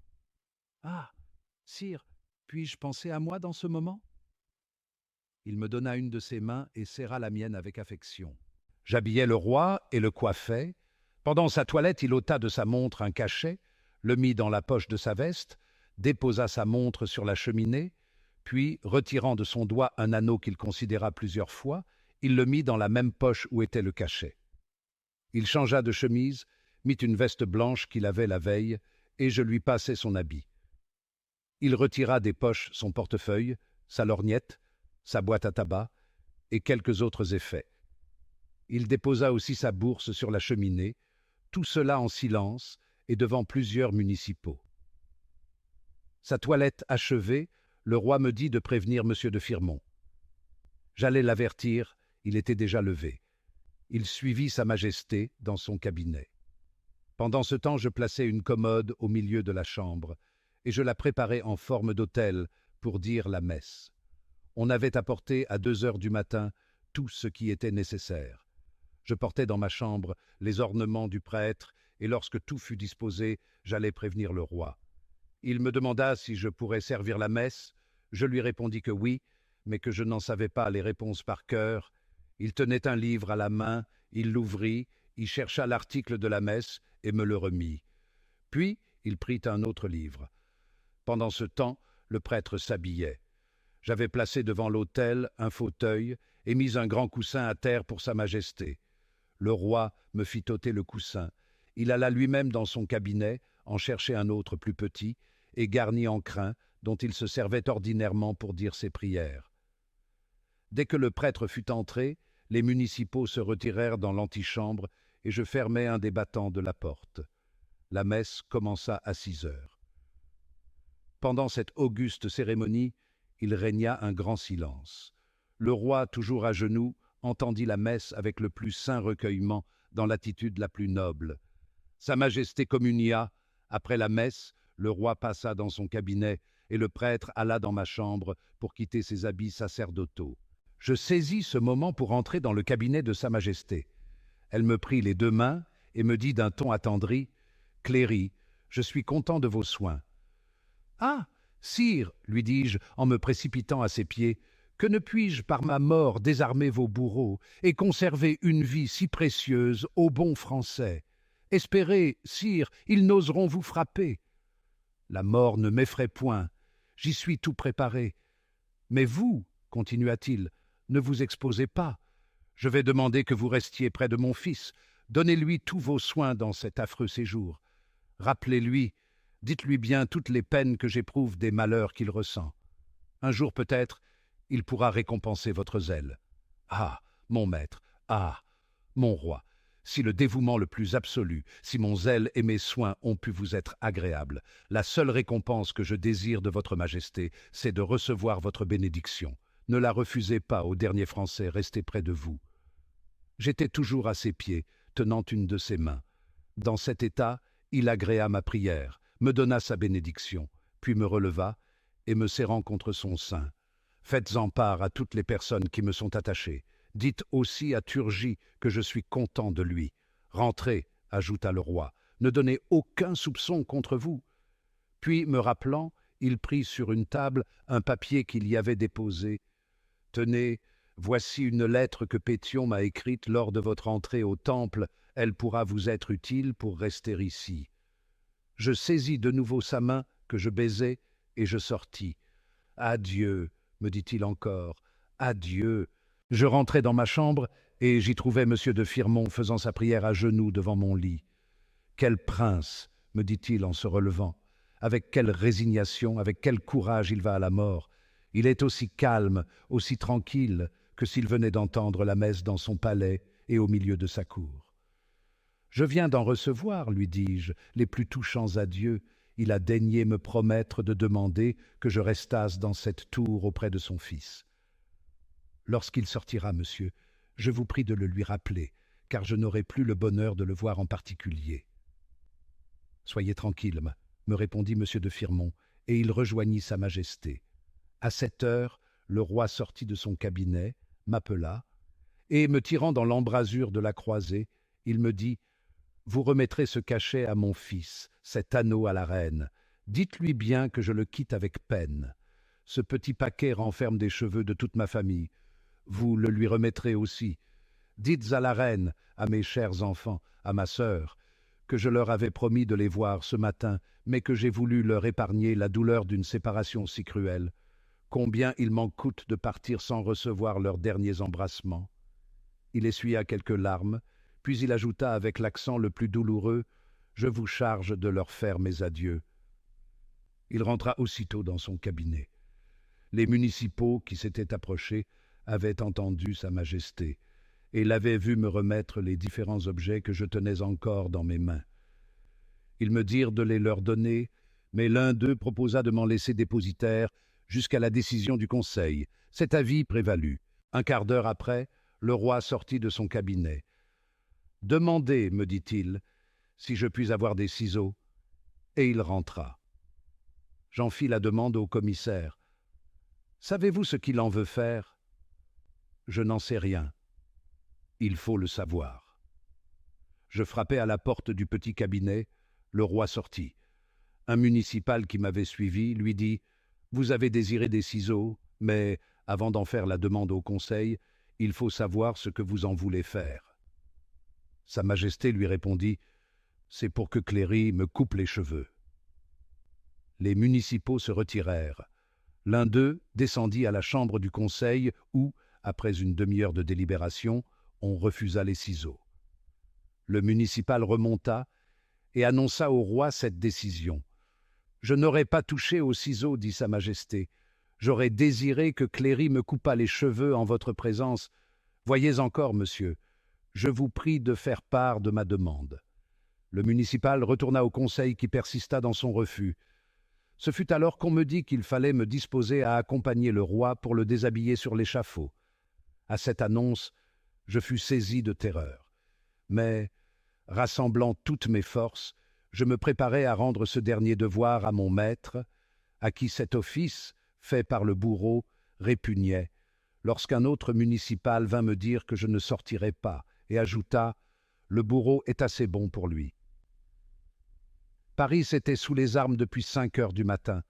Ah, sire, puis-je penser à moi dans ce moment ?» Il me donna une de ses mains et serra la mienne avec affection. J'habillai le roi et le coiffai. Pendant sa toilette, il ôta de sa montre un cachet, le mit dans la poche de sa veste, déposa sa montre sur la cheminée, puis, retirant de son doigt un anneau qu'il considéra plusieurs fois, il le mit dans la même poche où était le cachet. Il changea de chemise, mit une veste blanche qu'il avait la veille, et je lui passai son habit. Il retira des poches son portefeuille, sa lorgnette, sa boîte à tabac et quelques autres effets. Il déposa aussi sa bourse sur la cheminée, tout cela en silence et devant plusieurs municipaux. Sa toilette achevée, le roi me dit de prévenir M. de Firmont. J'allais l'avertir, il était déjà levé. Il suivit Sa Majesté dans son cabinet. Pendant ce temps, je plaçai une commode au milieu de la chambre, et je la préparais en forme d'autel pour dire la messe. On avait apporté à 2 heures du matin tout ce qui était nécessaire. Je portais dans ma chambre les ornements du prêtre, et lorsque tout fut disposé, j'allais prévenir le roi. Il me demanda si je pourrais servir la messe. Je lui répondis que oui, mais que je n'en savais pas les réponses par cœur. Il tenait un livre à la main, il l'ouvrit, y chercha l'article de la messe et me le remit. Puis il prit un autre livre. Pendant ce temps, le prêtre s'habillait. J'avais placé devant l'autel un fauteuil et mis un grand coussin à terre pour Sa Majesté. Le roi me fit ôter le coussin. Il alla lui-même dans son cabinet, en chercher un autre plus petit, et garni en crin, dont il se servait ordinairement pour dire ses prières. Dès que le prêtre fut entré, les municipaux se retirèrent dans l'antichambre et je fermai un des battants de la porte. La messe commença à 6 heures. Pendant cette auguste cérémonie, il régna un grand silence. Le roi, toujours à genoux, entendit la messe avec le plus saint recueillement, dans l'attitude la plus noble. Sa Majesté communia. Après la messe, le roi passa dans son cabinet et le prêtre alla dans ma chambre pour quitter ses habits sacerdotaux. Je saisis ce moment pour entrer dans le cabinet de Sa Majesté. Elle me prit les 2 mains et me dit d'un ton attendri, « Cléry, je suis content de vos soins. »« Ah, sire, lui dis-je en me précipitant à ses pieds, que ne puis-je par ma mort désarmer vos bourreaux et conserver une vie si précieuse aux bons Français? Espérez, sire, ils n'oseront vous frapper. La mort ne m'effraie point, j'y suis tout préparé. Mais vous, continua-t-il, ne vous exposez pas. Je vais demander que vous restiez près de mon fils. Donnez-lui tous vos soins dans cet affreux séjour. Rappelez-lui, dites-lui bien toutes les peines que j'éprouve des malheurs qu'il ressent. Un jour peut-être, il pourra récompenser votre zèle. Ah, mon maître, ah, mon roi, si le dévouement le plus absolu, si mon zèle et mes soins ont pu vous être agréables, la seule récompense que je désire de votre majesté, c'est de recevoir votre bénédiction. Ne la refusez pas au dernier Français resté près de vous. » J'étais toujours à ses pieds, tenant une de ses mains. Dans cet état, il agréa ma prière, me donna sa bénédiction, puis me releva et me serrant contre son sein. « Faites-en part à toutes les personnes qui me sont attachées. Dites aussi à Turgy que je suis content de lui. Rentrez, ajouta le roi, ne donnez aucun soupçon contre vous. » Puis, me rappelant, il prit sur une table un papier qu'il y avait déposé. « Tenez, voici une lettre que Pétion m'a écrite lors de votre entrée au temple. Elle pourra vous être utile pour rester ici. » Je saisis de nouveau sa main que je baisai et je sortis. « Adieu, me dit-il encore, adieu. » Je rentrai dans ma chambre et j'y trouvai M. de Firmont faisant sa prière à genoux devant mon lit. « Quel prince, me dit-il en se relevant, avec quelle résignation, avec quel courage il va à la mort. Il est aussi calme, aussi tranquille que s'il venait d'entendre la messe dans son palais et au milieu de sa cour. »« Je viens d'en recevoir, lui dis-je, les plus touchants adieux. Il a daigné me promettre de demander que je restasse dans cette tour auprès de son fils. Lorsqu'il sortira, monsieur, je vous prie de le lui rappeler, car je n'aurai plus le bonheur de le voir en particulier. »« Soyez tranquille, me répondit M. de Firmont, et il rejoignit Sa Majesté. À 7 heures, le roi sortit de son cabinet, m'appela, et, me tirant dans l'embrasure de la croisée, il me dit « Vous remettrez ce cachet à mon fils, cet anneau à la reine. Dites-lui bien que je le quitte avec peine. Ce petit paquet renferme des cheveux de toute ma famille. Vous le lui remettrez aussi. Dites à la reine, à mes chers enfants, à ma sœur, que je leur avais promis de les voir ce matin, mais que j'ai voulu leur épargner la douleur d'une séparation si cruelle. Combien il m'en coûte de partir sans recevoir leurs derniers embrassements. » Il essuya quelques larmes, puis il ajouta avec l'accent le plus douloureux « Je vous charge de leur faire mes adieux. » Il rentra aussitôt dans son cabinet. Les municipaux qui s'étaient approchés avaient entendu Sa Majesté et l'avaient vu me remettre les différents objets que je tenais encore dans mes mains. Ils me dirent de les leur donner, mais l'un d'eux proposa de m'en laisser dépositaire jusqu'à la décision du Conseil. Cet avis prévalut. Un quart d'heure après, le roi sortit de son cabinet. « Demandez, me dit-il, si je puis avoir des ciseaux. » Et il rentra. J'en fis la demande au commissaire. « Savez-vous ce qu'il en veut faire ?» ?»« Je n'en sais rien. Il faut le savoir. » Je frappai à la porte du petit cabinet. Le roi sortit. Un municipal qui m'avait suivi lui dit « Vous avez désiré des ciseaux, mais avant d'en faire la demande au Conseil, il faut savoir ce que vous en voulez faire. » Sa Majesté lui répondit « C'est pour que Cléry me coupe les cheveux. » Les municipaux se retirèrent. L'un d'eux descendit à la chambre du Conseil où, après une demi-heure de délibération, on refusa les ciseaux. Le municipal remonta et annonça au roi cette décision. « Je n'aurais pas touché aux ciseaux, dit Sa Majesté. J'aurais désiré que Cléry me coupât les cheveux en votre présence. Voyez encore, monsieur, je vous prie de faire part de ma demande. » Le municipal retourna au conseil qui persista dans son refus. Ce fut alors qu'on me dit qu'il fallait me disposer à accompagner le roi pour le déshabiller sur l'échafaud. À cette annonce, je fus saisi de terreur. Mais, rassemblant toutes mes forces, je me préparais à rendre ce dernier devoir à mon maître, à qui cet office, fait par le bourreau, répugnait, lorsqu'un autre municipal vint me dire que je ne sortirais pas, et ajouta « Le bourreau est assez bon pour lui. » Paris était sous les armes depuis 5 heures du matin.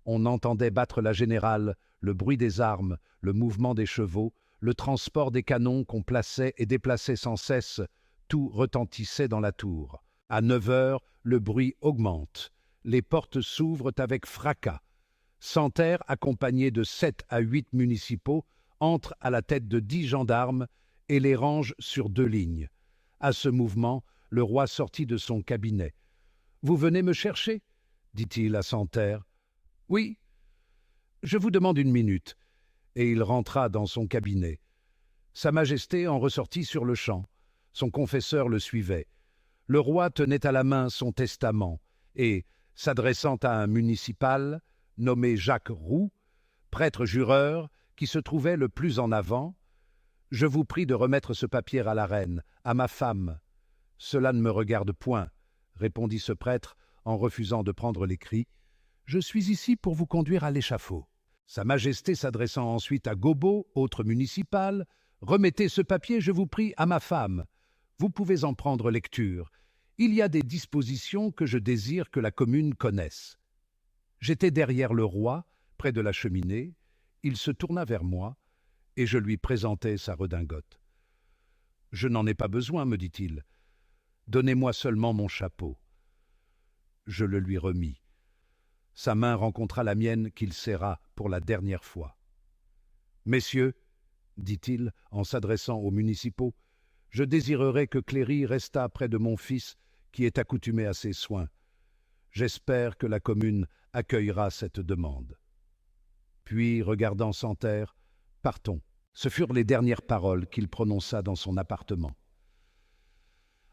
On entendait battre la générale, le bruit des armes, le mouvement des chevaux, le transport des canons qu'on plaçait et déplaçait sans cesse, tout retentissait dans la tour. À 9 heures, le bruit augmente. Les portes s'ouvrent avec fracas. Santerre, accompagné de 7 à 8 municipaux, entre à la tête de 10 gendarmes et les range sur 2 lignes. À ce mouvement, le roi sortit de son cabinet. « Vous venez me chercher ?» dit-il à Santerre. « Oui. »« Je vous demande une minute. » Et il rentra dans son cabinet. Sa Majesté en ressortit sur-le-champ. Son confesseur le suivait. Le roi tenait à la main son testament et, s'adressant à un municipal, nommé Jacques Roux, prêtre jureur, qui se trouvait le plus en avant, « Je vous prie de remettre ce papier à la reine, à ma femme. »« Cela ne me regarde point, » répondit ce prêtre en refusant de prendre l'écrit. « Je suis ici pour vous conduire à l'échafaud. » Sa Majesté s'adressant ensuite à Gobeau, autre municipal, « Remettez ce papier, je vous prie, à ma femme. Vous pouvez en prendre lecture. Il y a des dispositions que je désire que la commune connaisse. » J'étais derrière le roi, près de la cheminée. Il se tourna vers moi, et je lui présentai sa redingote. « Je n'en ai pas besoin, me dit-il. Donnez-moi seulement mon chapeau. » Je le lui remis. Sa main rencontra la mienne qu'il serra pour la dernière fois. « Messieurs, dit-il en s'adressant aux municipaux, je désirerais que Cléry restât près de mon fils qui est accoutumé à ses soins. J'espère que la commune accueillera cette demande. » Puis, regardant Santerre, « Partons. » Ce furent les dernières paroles qu'il prononça dans son appartement.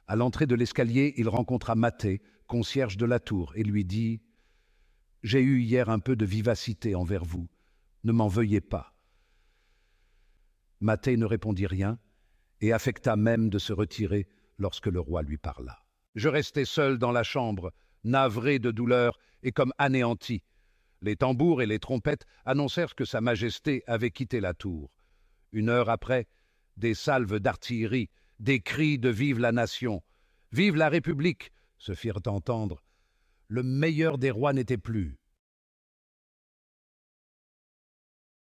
À l'entrée de l'escalier, il rencontra Mathey, concierge de la tour, et lui dit « J'ai eu hier un peu de vivacité envers vous. Ne m'en veuillez pas. » Mathey ne répondit rien et affecta même de se retirer lorsque le roi lui parla. Je restai seul dans la chambre, navré de douleur et comme anéanti. Les tambours et les trompettes annoncèrent que Sa Majesté avait quitté la tour. 1 heure après, des salves d'artillerie, des cris de « Vive la nation !»« Vive la République !» se firent entendre. Le meilleur des rois n'était plus.